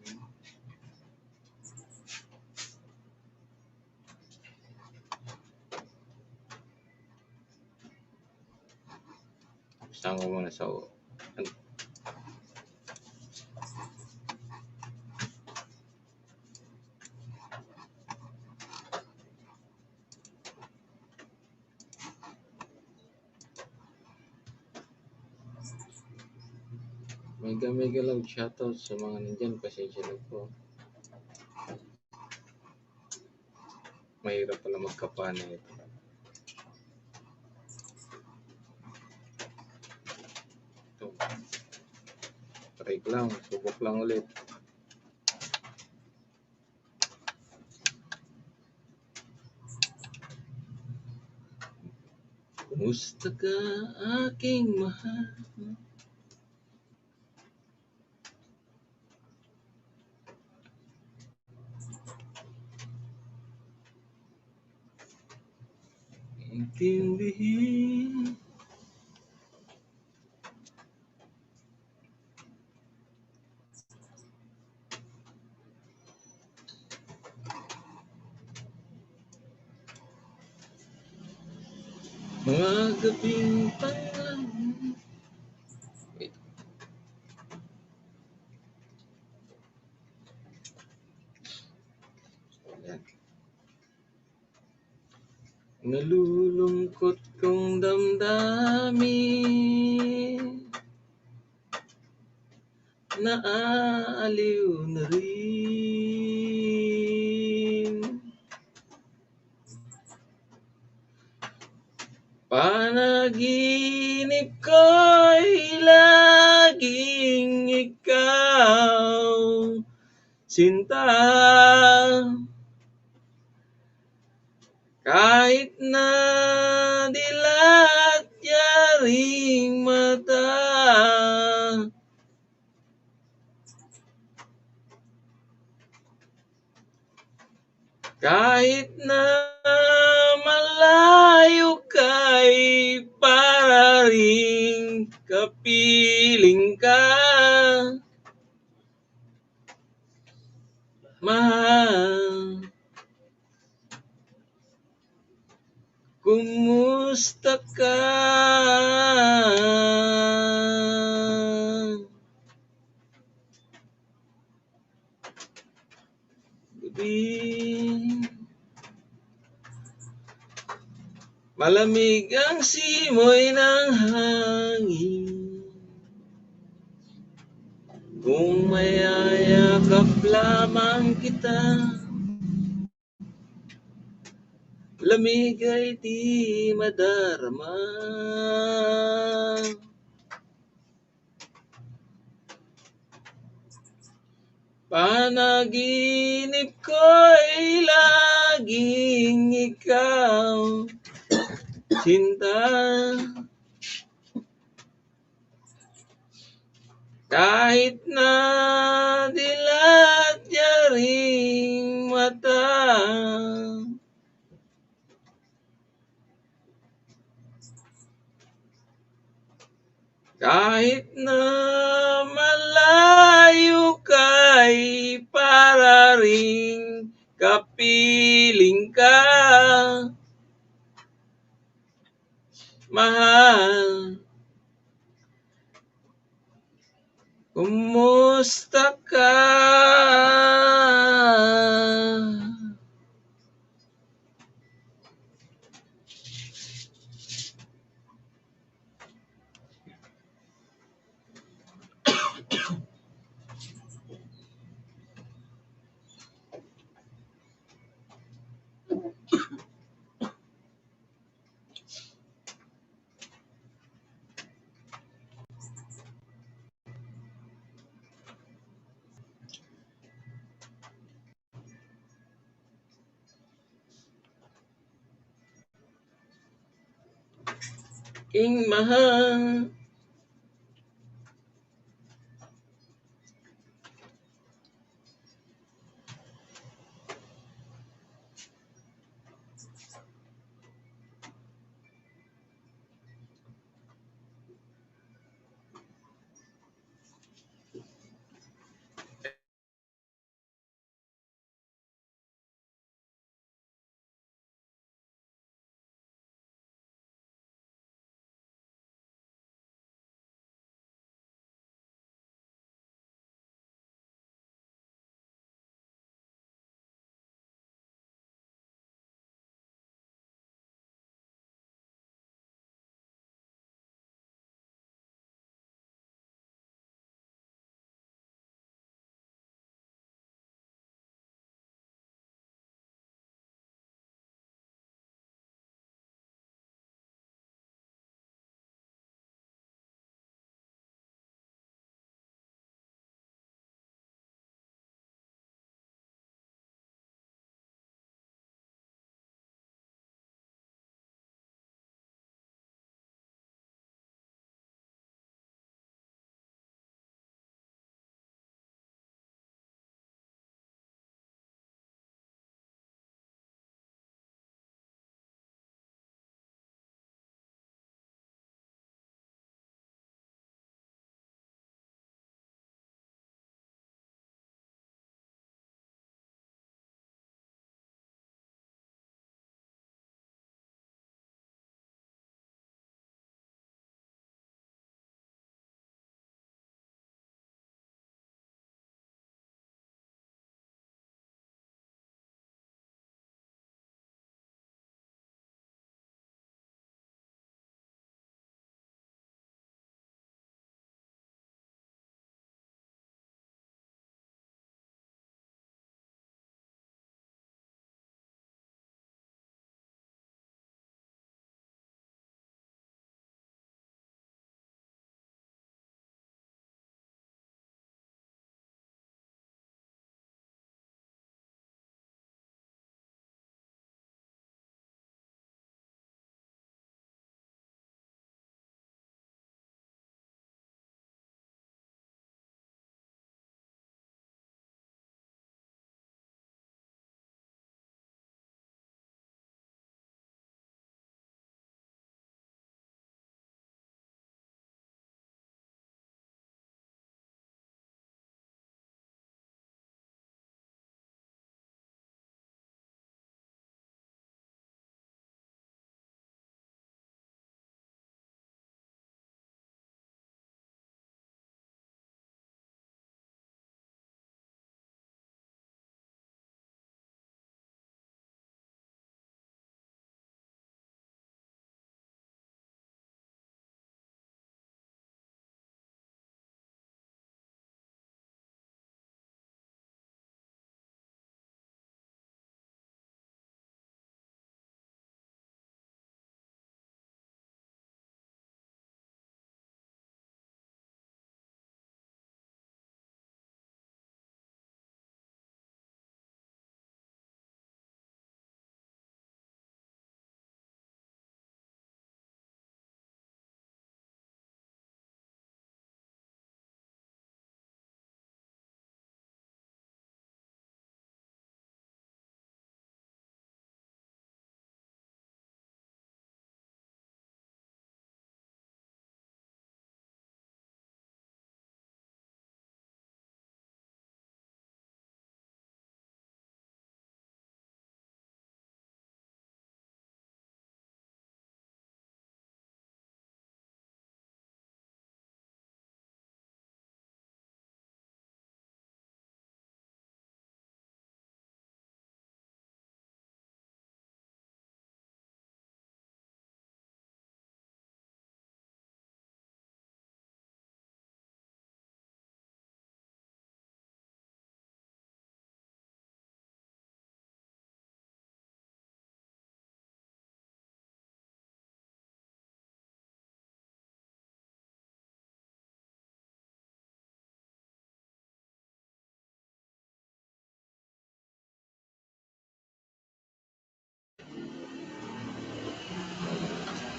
Saan ko muna sa mega loud shoutout sa mga nandyan, pasensya na po. Mahirap pala magkapana ito. Break lang, subok lang ulit. Kumusta ka, aking mahal? Intindihin mga gabing pangalan. Wait. Ayan. Nalulungkot kong damdamin, naaaliw na rin. Panaginip ko'y laging ikaw, sinta. Kahit na dilat yaring mata, kahit na malayo ka'y para ring kapiling ka, mahal. Kumusta ka? Gabi, malamig ang simoy ng hangin, Kung mayayakap lamang kita, lamig ay di madarama. Panaginip ko'y laging ikaw, sinta. Kahit na dilat yaring mata, kahit na malayo ka'y para ring kapiling ka, mahal. Kumusta ka? King mahal.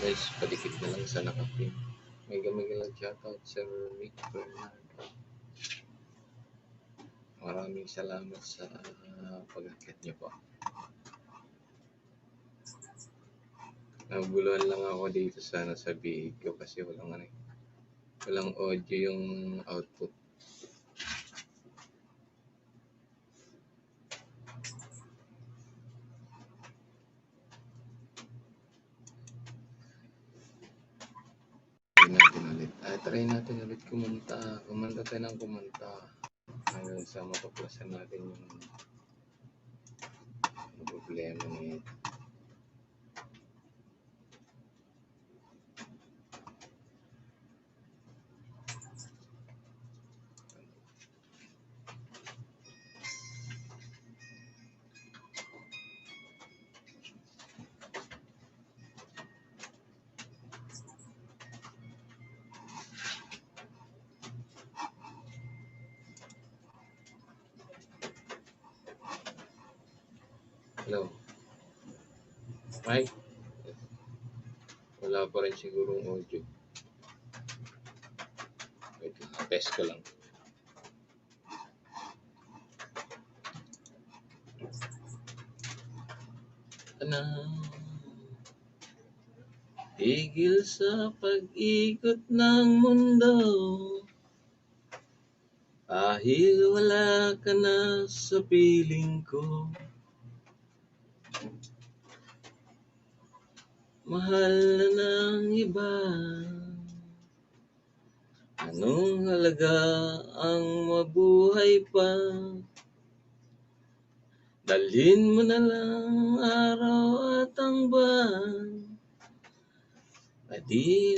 Guys, padikit na lang sa nakapin. Mega shoutout Sir Rick Bernardo. Maraming salamat sa pag-akit niyo po. Naguluhan lang ako dito sa video kasi walang audio yung output. Try natin ulit kumanta. Kumanta tayo ng kumanta. Hanggang sa matuklasan natin yung problema nito. Hello? Mike? Wala pa rin sigurong audio. Wait, test ko lang. Tigil sa pag-ikot ng mundo dahil wala ka na sa piling ko. Mahal na ng iba. Anong halaga ang mabuhay pa? Dalhin mo na lang araw at ang buwan. At di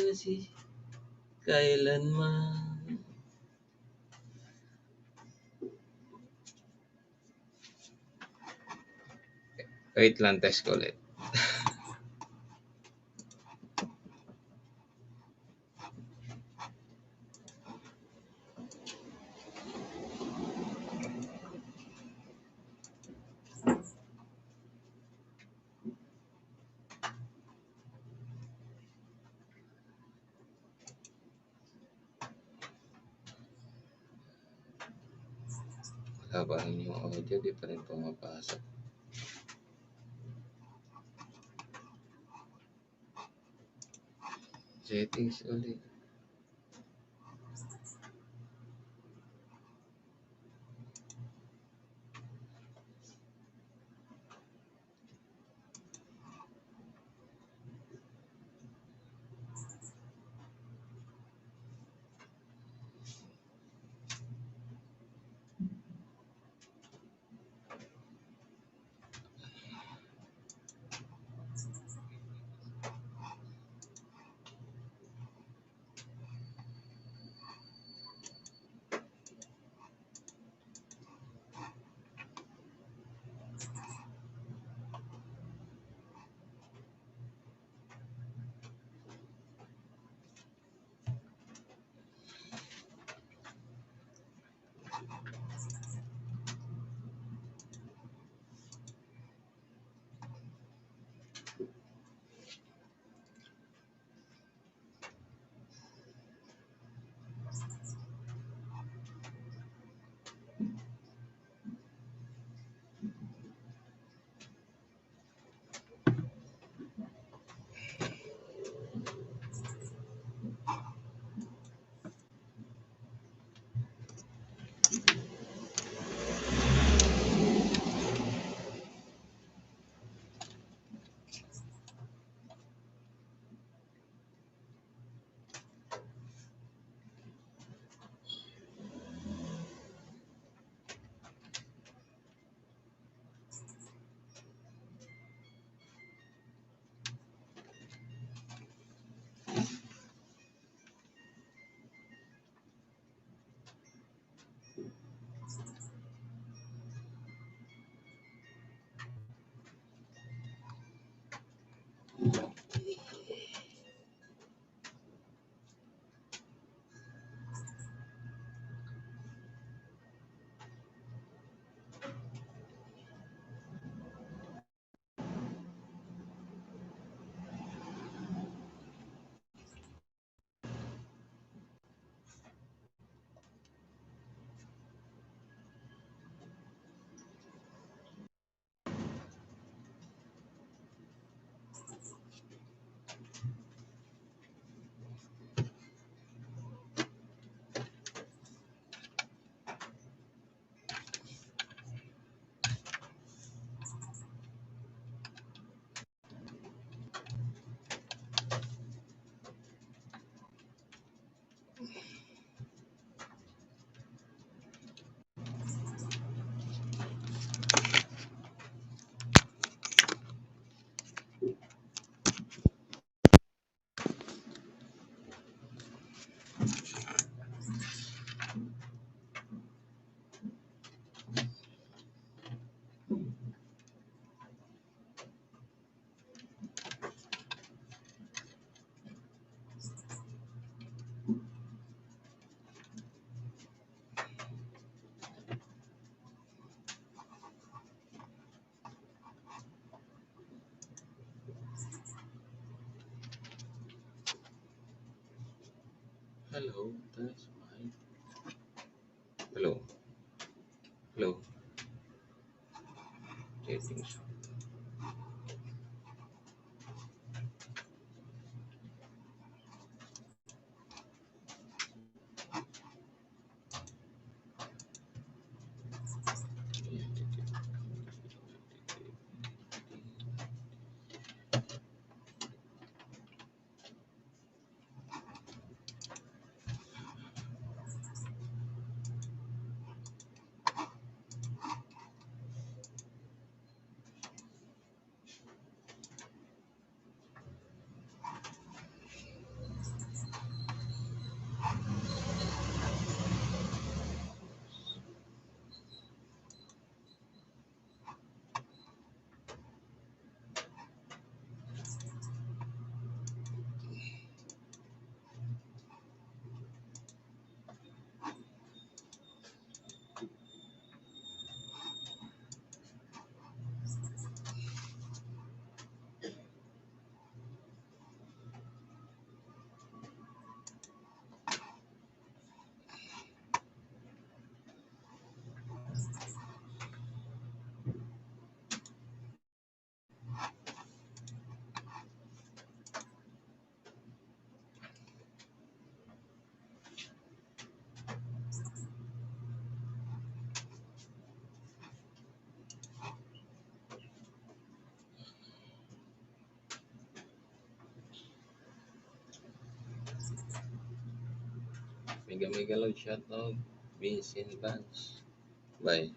kailanman. Wait lang, test ko ulit. Wala pa rin yung audio, di pa rin pumapasok. Settings ulit. Hello, that's my. Hello, hello. Settings. Mega mega loud shoutout. Vincent Vance. Bye.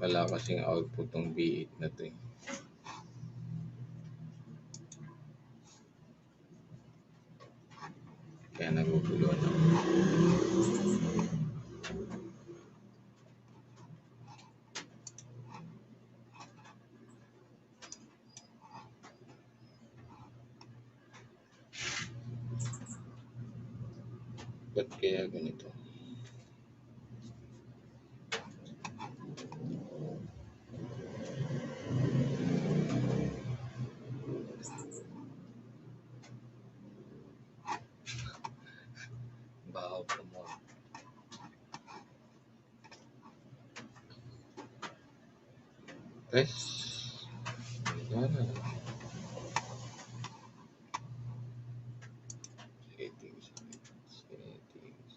Wala kasing output ng B8 na to eh. Kaya naguguluhan ako. Ba't kaya ganito? Baho pa mo. Test. Wala. Settings. Settings.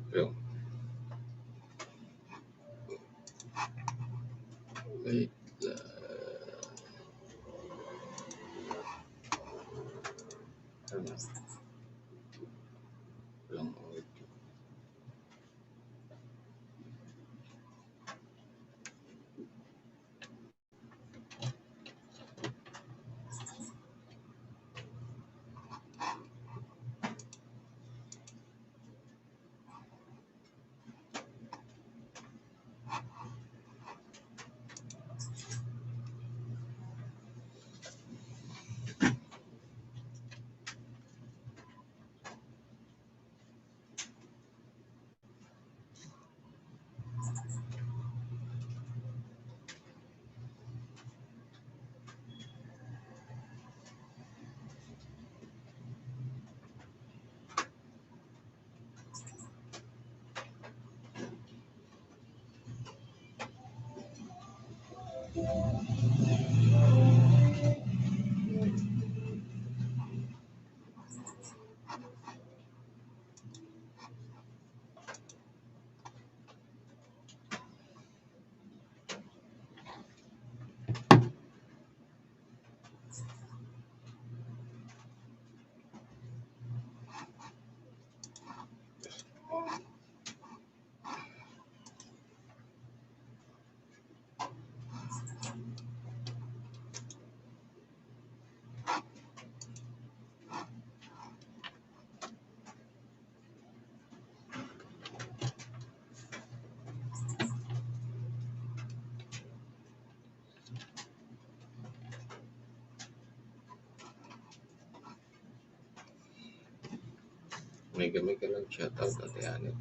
Hello. Wait. Ano? Walang audio. May ka lang shoutout Ate Anet.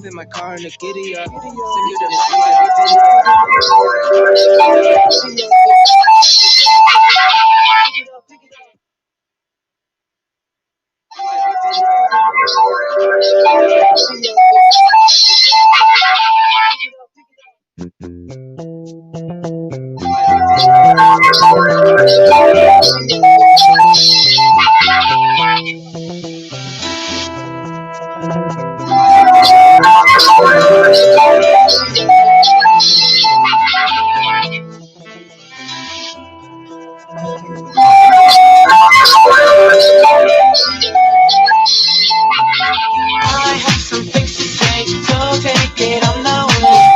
In my car in the giddy up. I have some things to say, so take it on the way.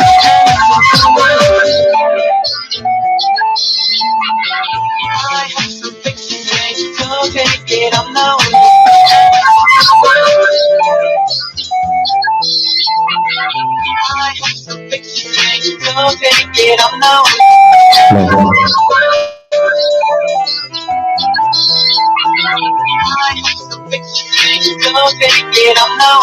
I have some things to say, so take it on the way. I have some things to say, so take it on the way. I have some things to say, so take it on the way.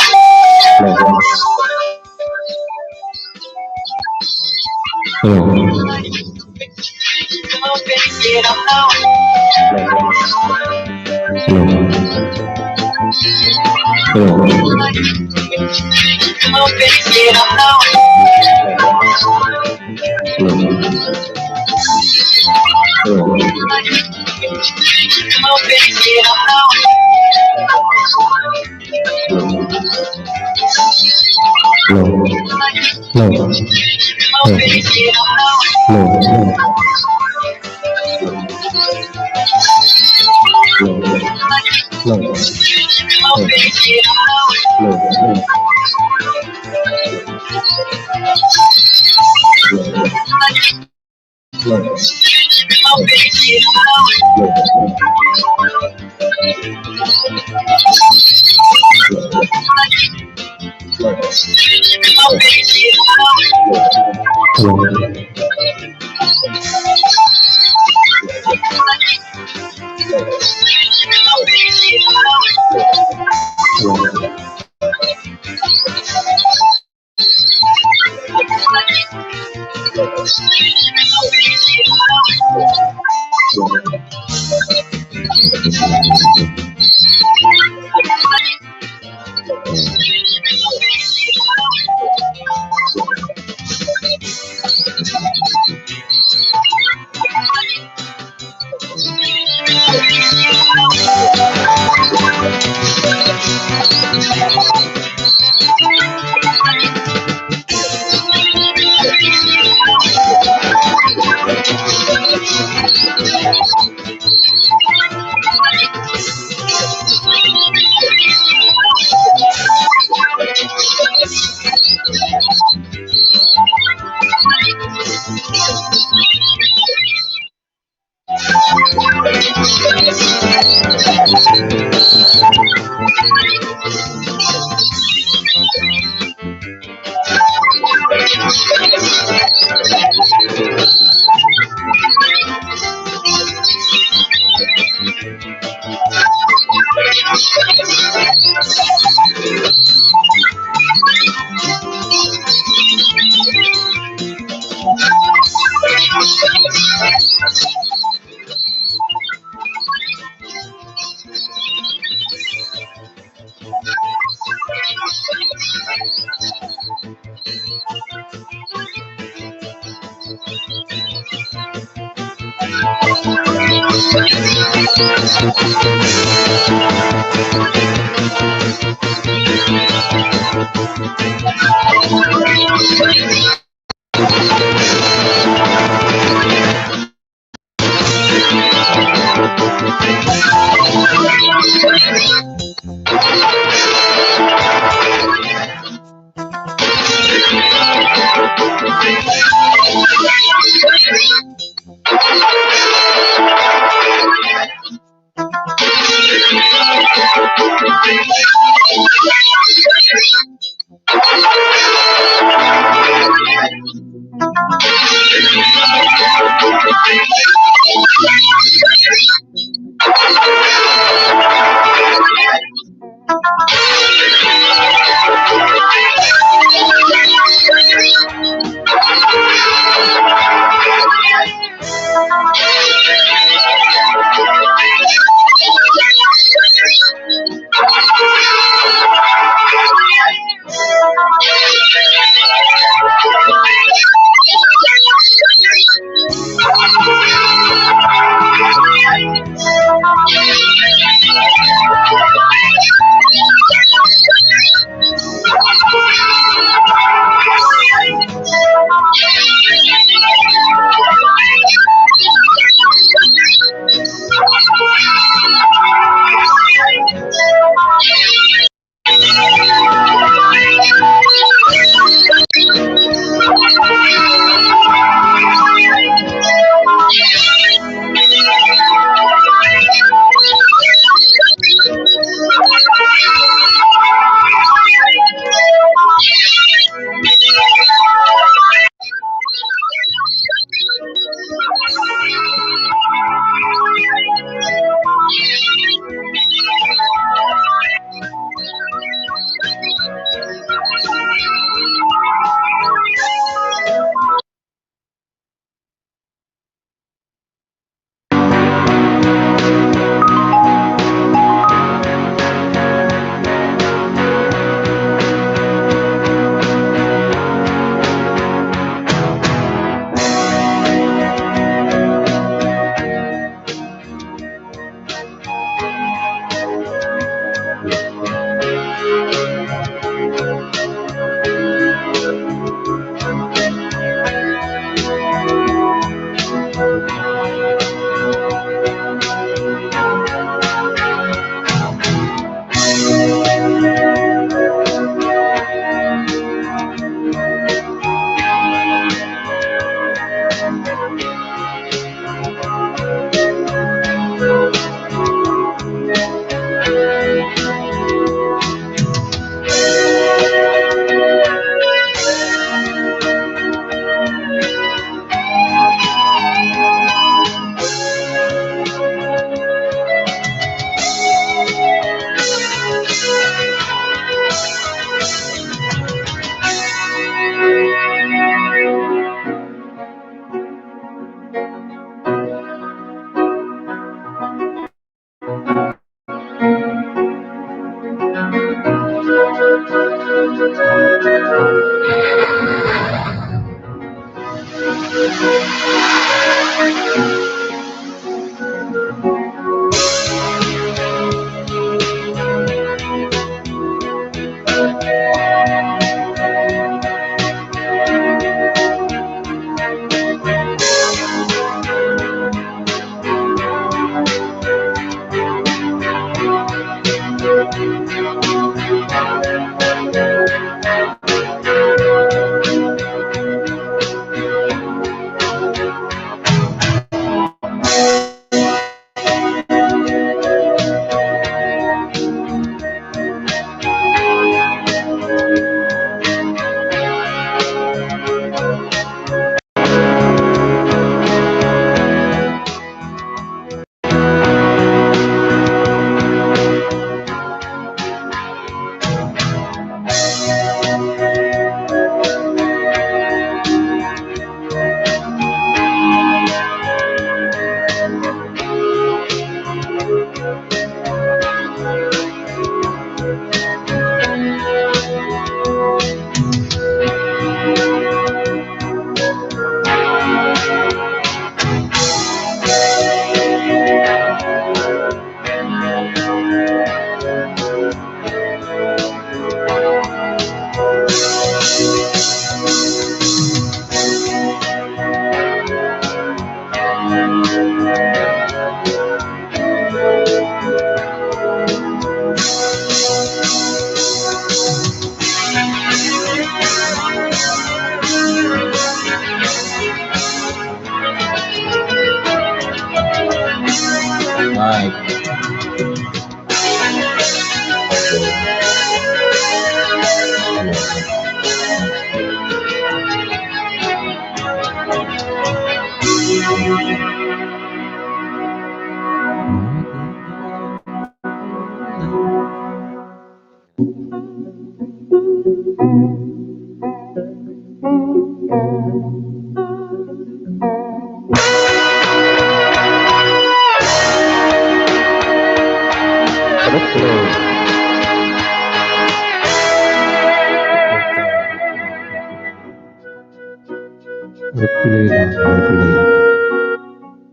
Replay lang, replay.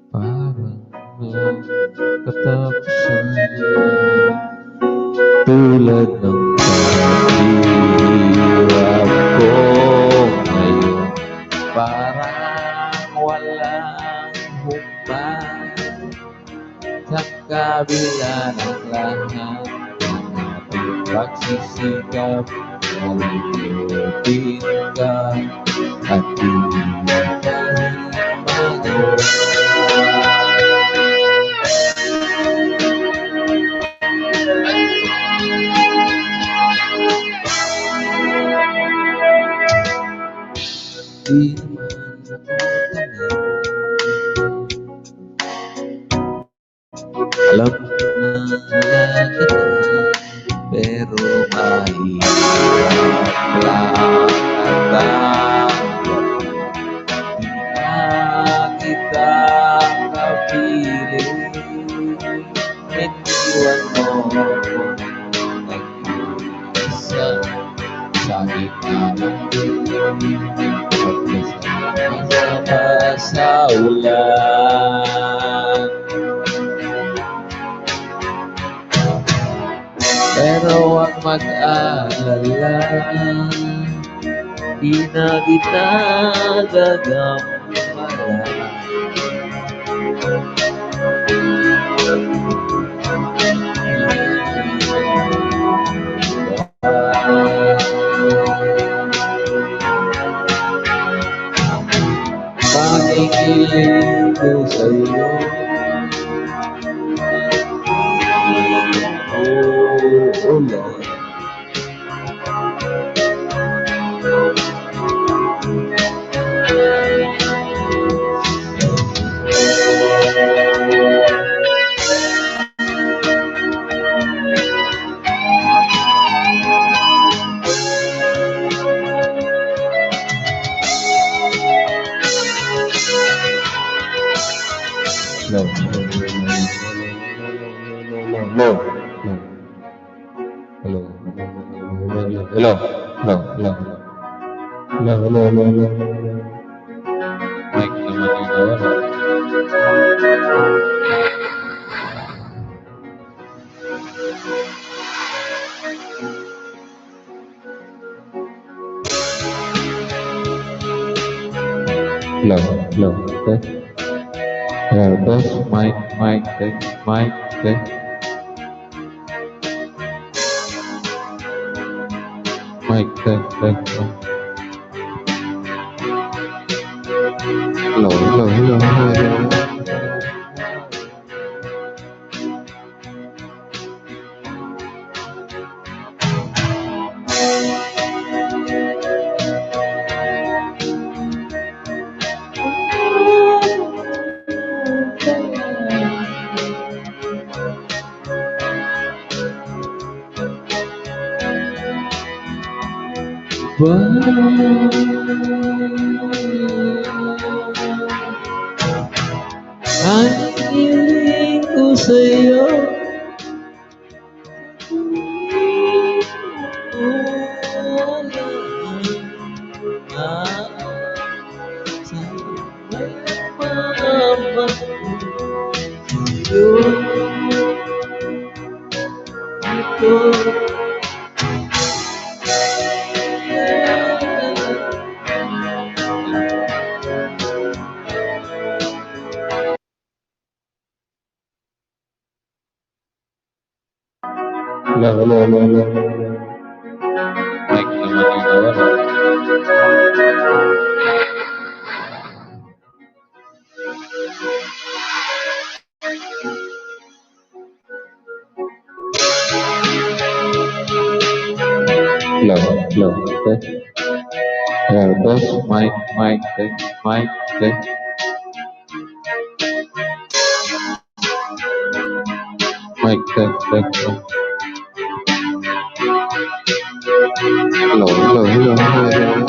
Parang katapusan tulad ng pag-iirap ko ngayon. Parang walang hukman sa kabila ng lahat ng ating pagsisikap. Nalimutin ka at di kahit magawa. Di naman ako tangan. Alam na lahat na, pero mahirap lang ang tanggap. Di na kita kapiling, iniwan mo ako nag-iisa sa gitna ng dilim. Magkasama sa ulan. Pero huwag mag-alala, di na kita gagambala. Pakikinig ko sa'yo, ulan. No. Hello. Hello. Mic naman yung nawala. Hello. Okay. Test, mic, test, mic, test. Mic, test. Hello. Ang hiling ko sa'yo, Hello, hello, hello, hello, hello. Mic naman yung nawala. Hello, hello, test. Test, mic, test, mic, test. Mic, test, test, test. Hello, hello, hello, hello, hello.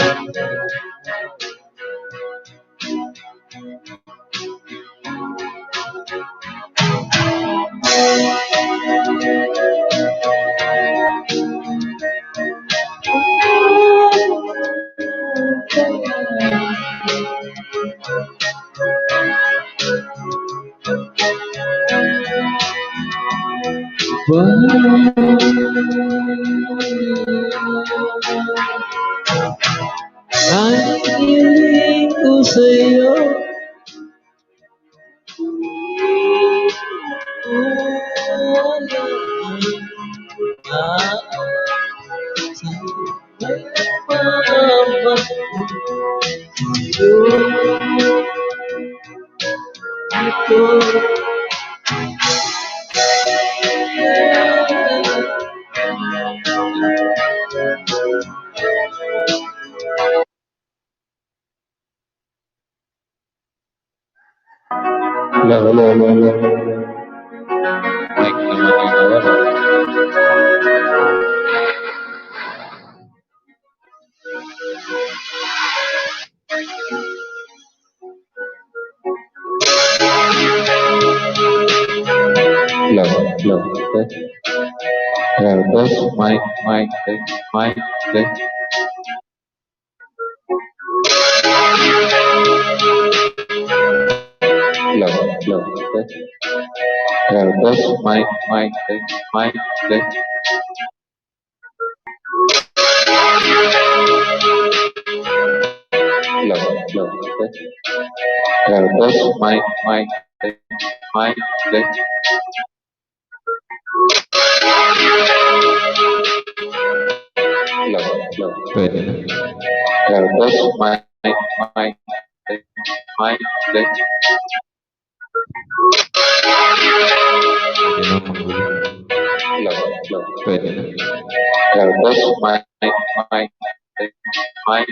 Ang hiling ko sa'yo, hello, hello, hello, hello, hello. Mic naman yung nawala. Hello, hello, test. Test, mic, test, mic, test. Hello, hello, test. Test, mic, test, mic, test. Hello, hello, test. Test, mic, test, mic, test. Hello, hello. Pwede na. Test, mic, test, mic, test. Pwede na manggulo. Hello, hello. Pwede na. Test, mic, test, mic,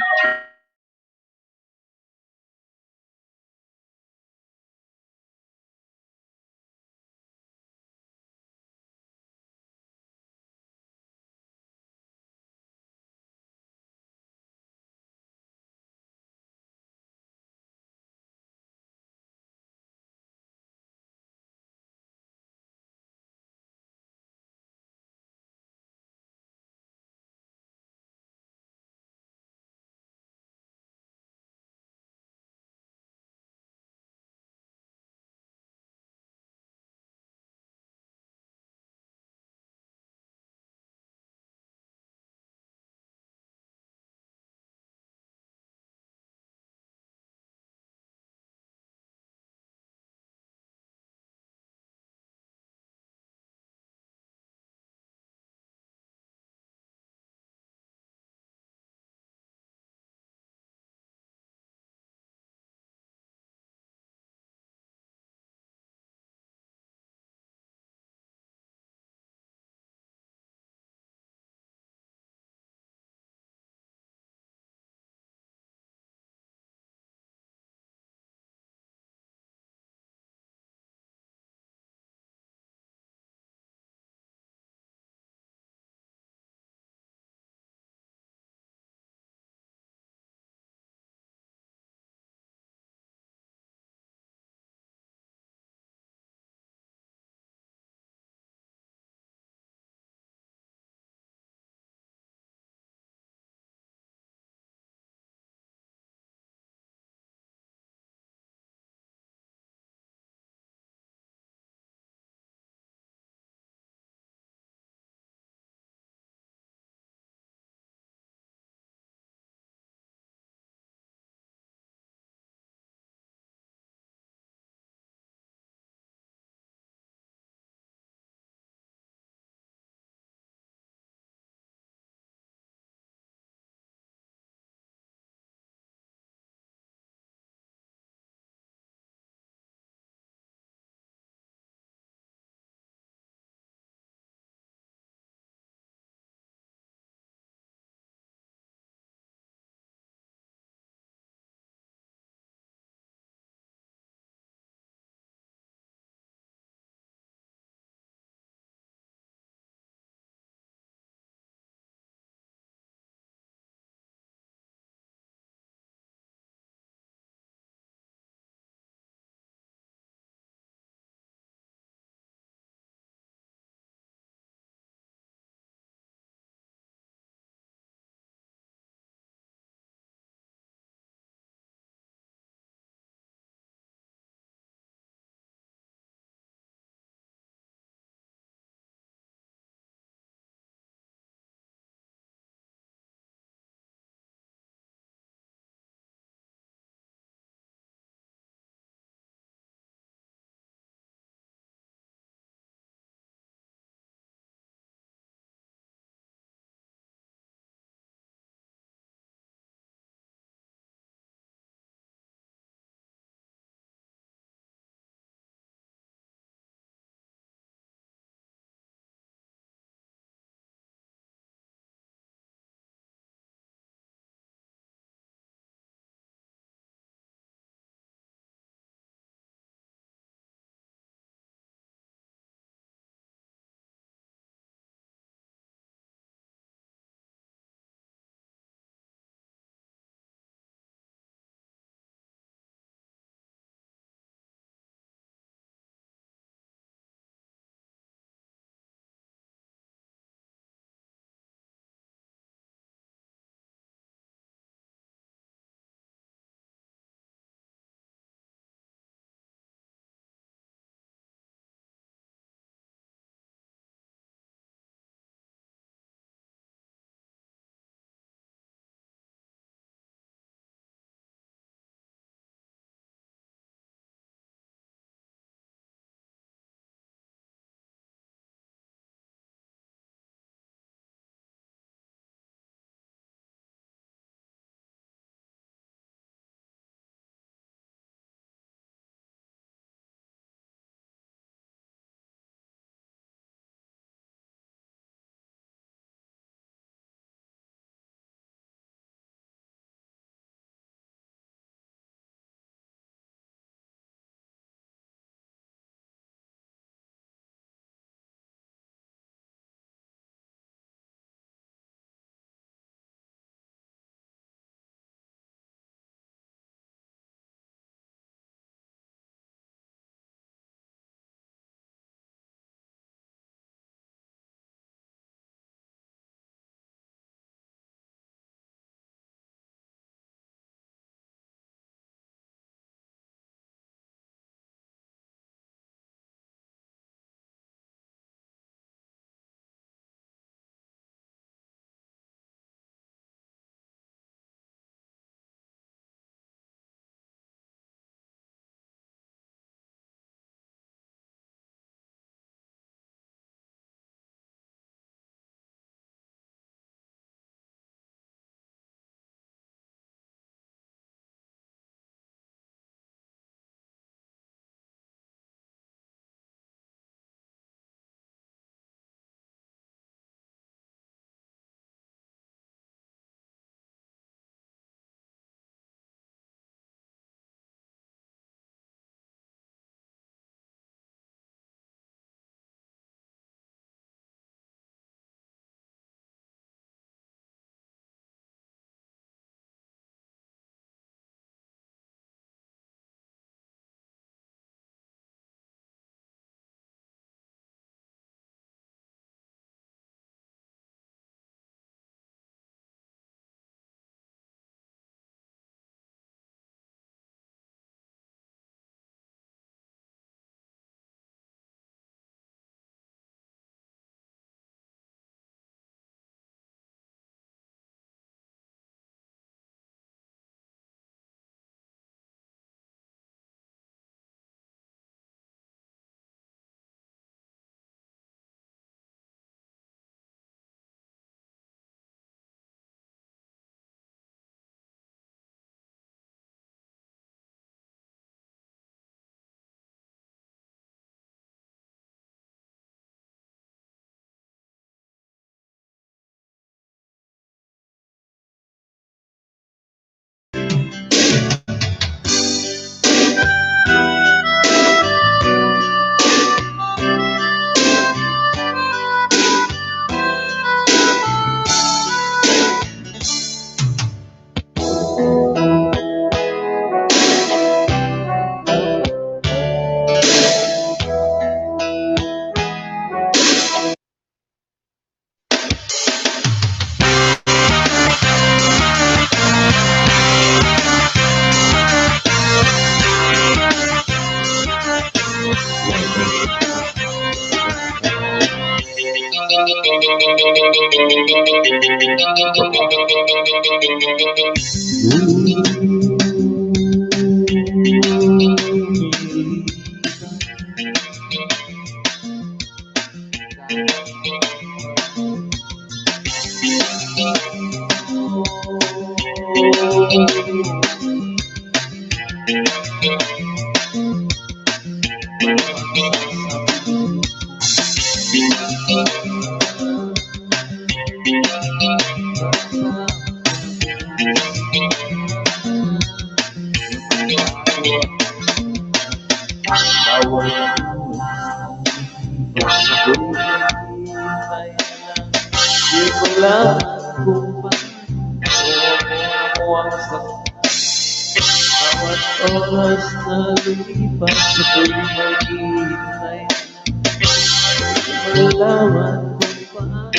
Oras na lumipas ako'y maghihintay. Malaman kung paano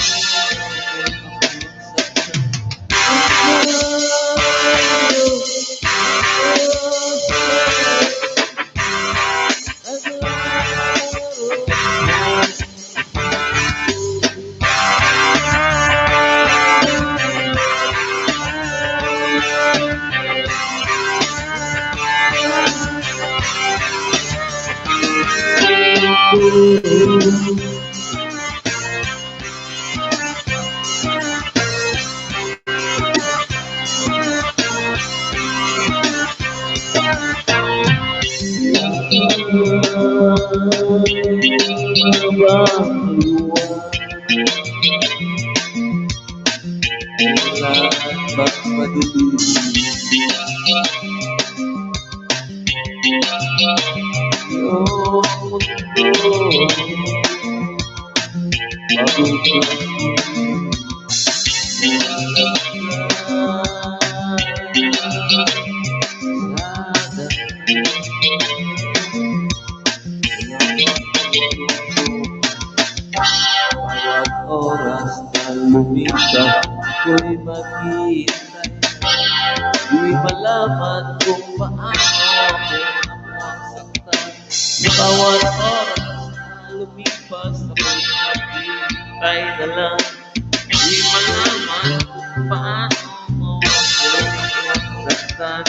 ako'y maghihintay. Di malaman kung paano ako nasaktan. Sa bawat oras na lumipas ako'y maghihintay na lang. Di malaman kung paano mo ako nasaktan.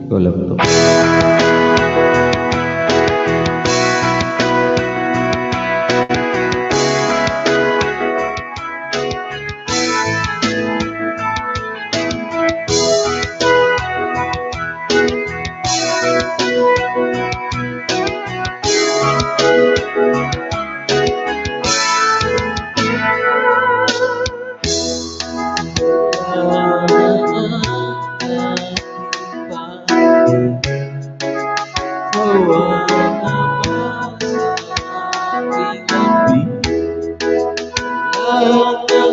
Ikaw lang to. Sawa na ba sa aking labi? Lahat na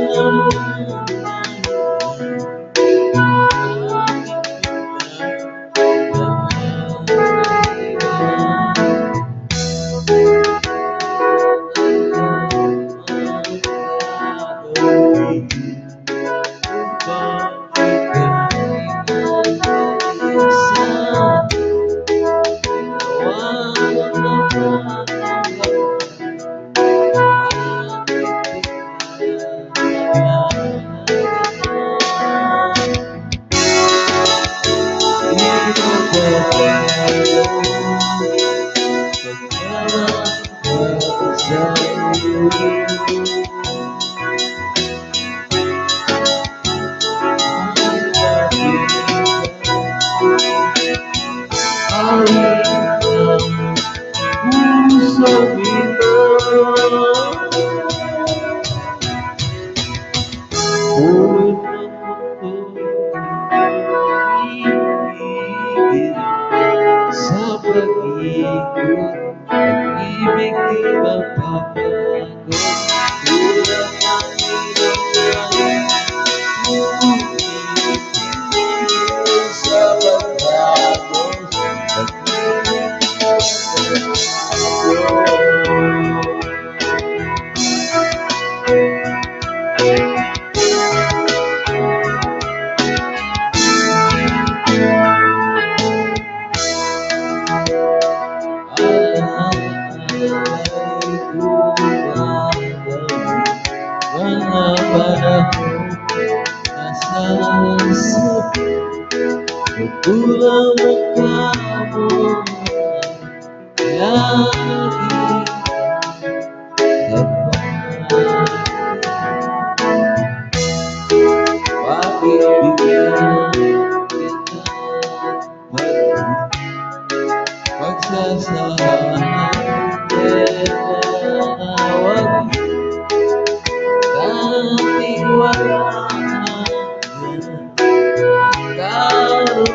sa pag-ikot, pag-ibig di magpapago. Kulang ang ilang sa pagtapos, pag-ibig di mga panahon nasasabi, kulang ang kamot, lagi pagbibigyan kita, pagsasahan, wag dating wala sa pagtapos,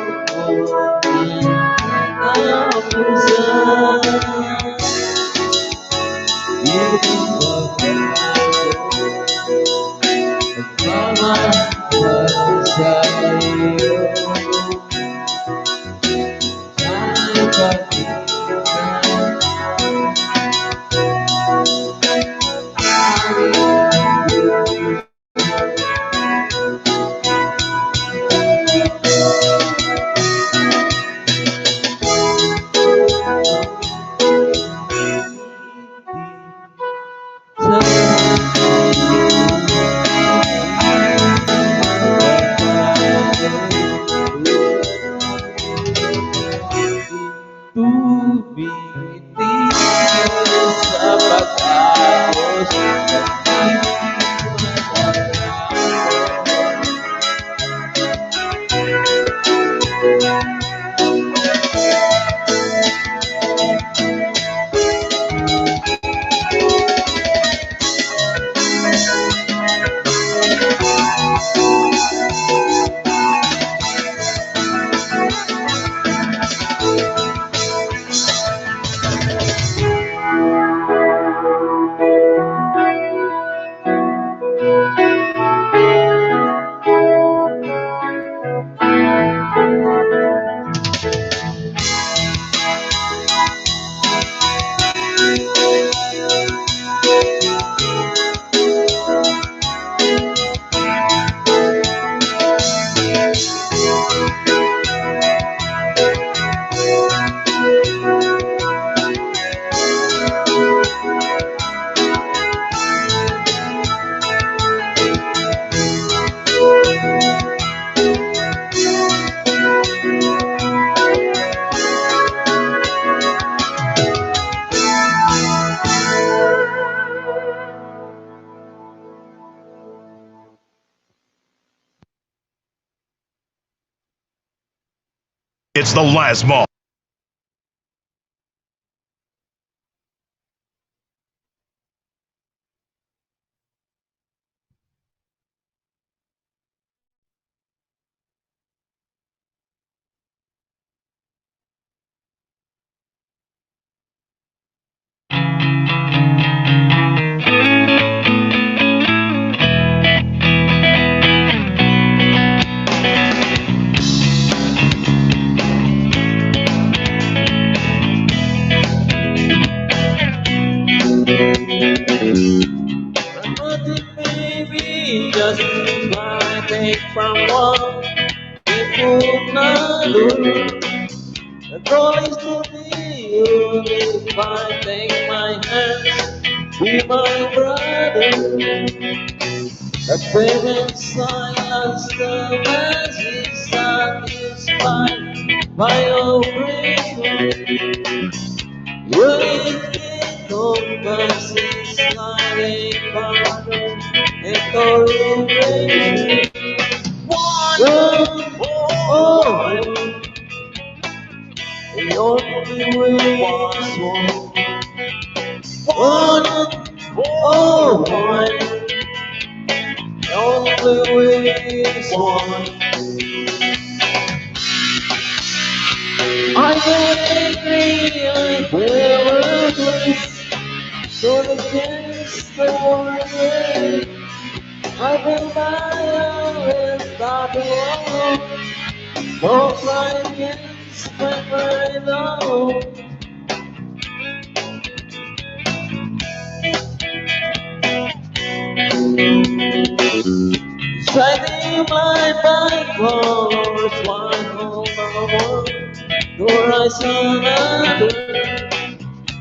It's the last ball. Promise to be you if I take my hands, be my brother. The pain and silence, the magic satisfied by your prison. You need compasses like a father, a one, oh, the only way is one, oh, one, the only way is one. I get angry, I feel ruthless, so against the world. I've been violent, stop alone, don't cry against my mind, no. Shining light by colors, one over one, the horizon another.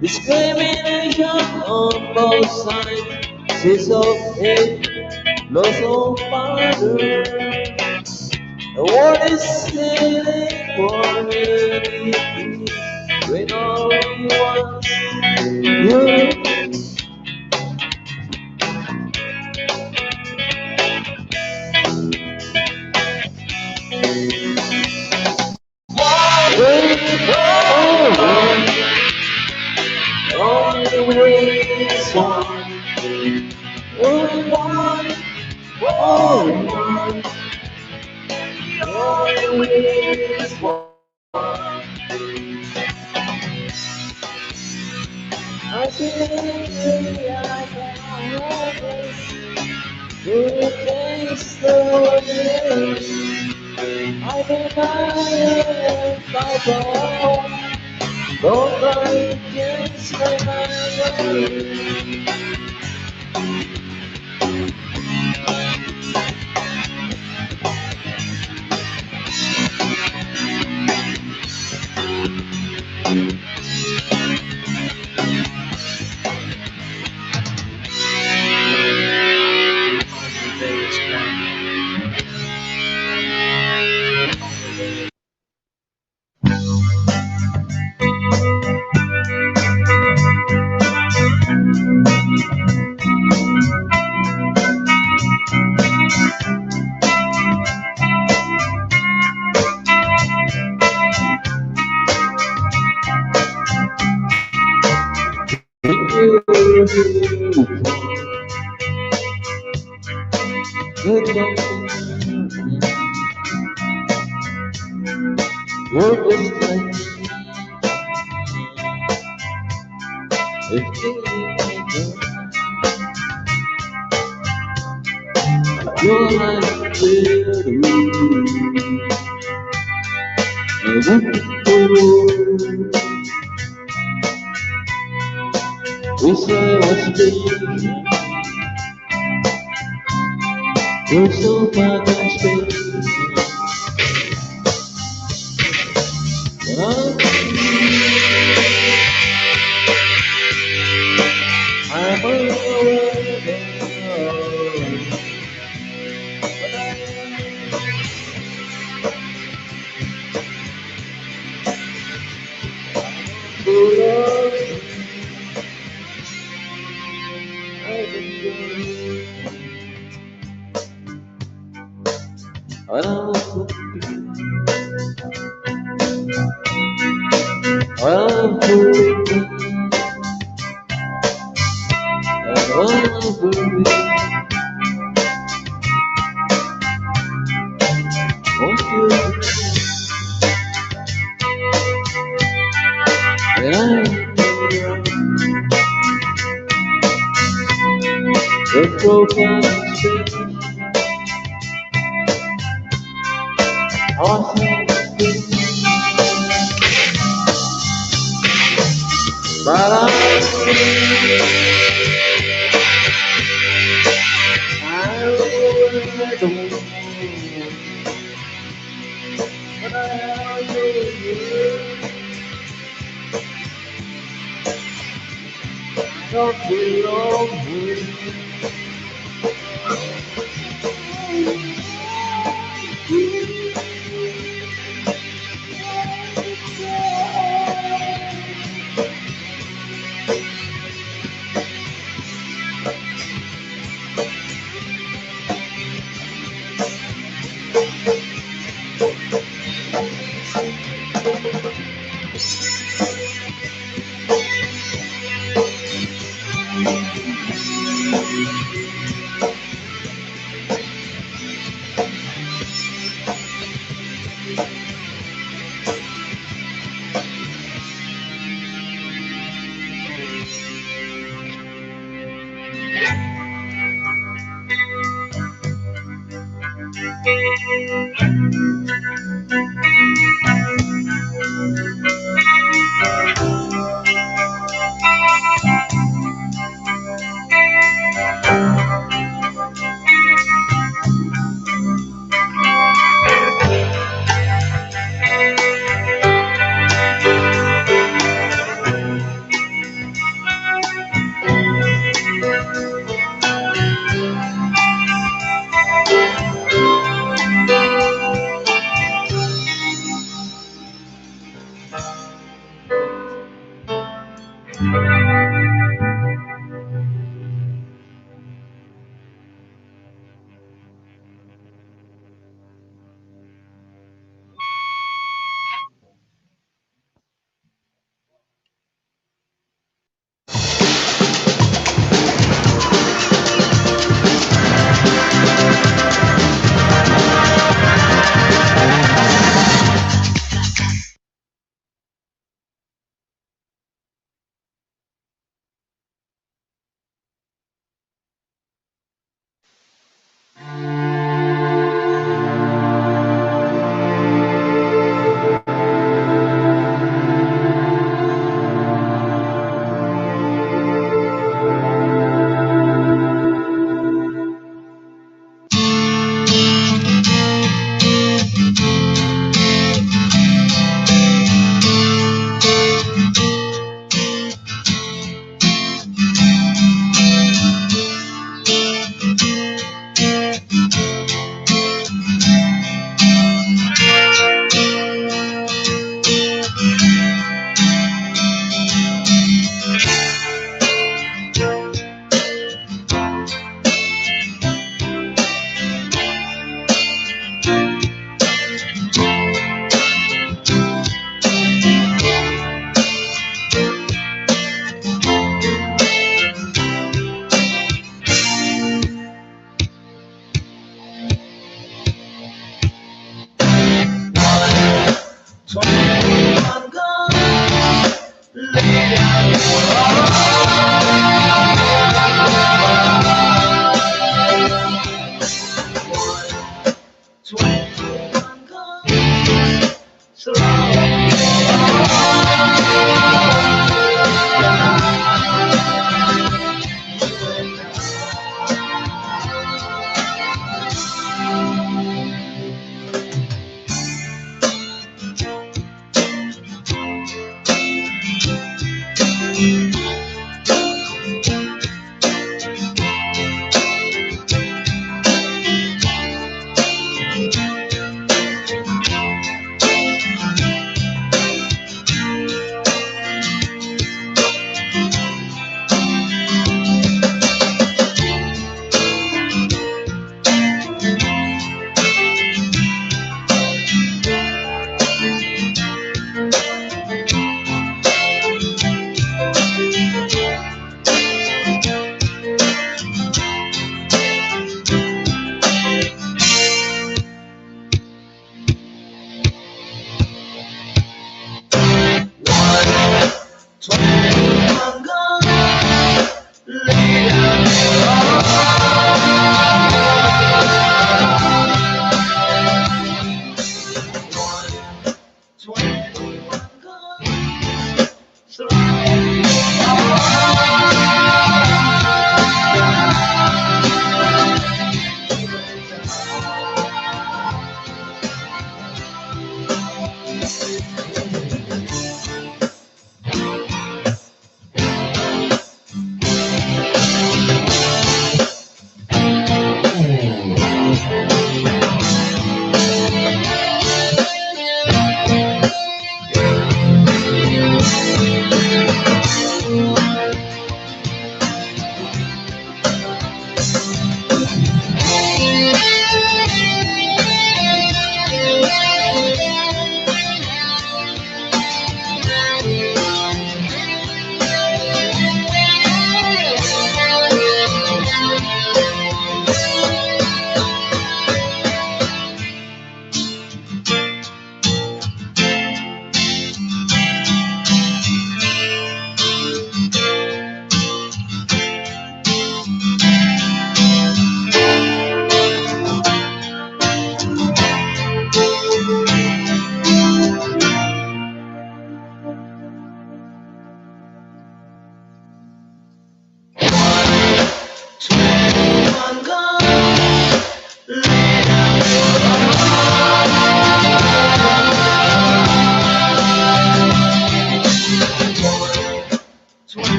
Discrimination on both sides, seas of hate, loss of father. The world is healing for unity, when all we want you. Only way is one. Only one. Only one. Only way is one. I think I can always do things the way I desire. I don't lie against my mind. Wish I was free. You're so much space. I'm away. country road.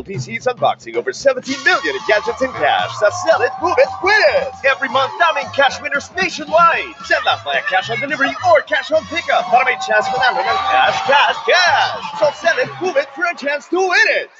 LPC's unboxing over 17 million in gadgets and cash. So sell it, move it, win it! Every month, daming cash winners nationwide. Send lang via cash on delivery or cash on pickup para may chance manalo ng cash, cash, cash! So sell it, move it for a chance to win it!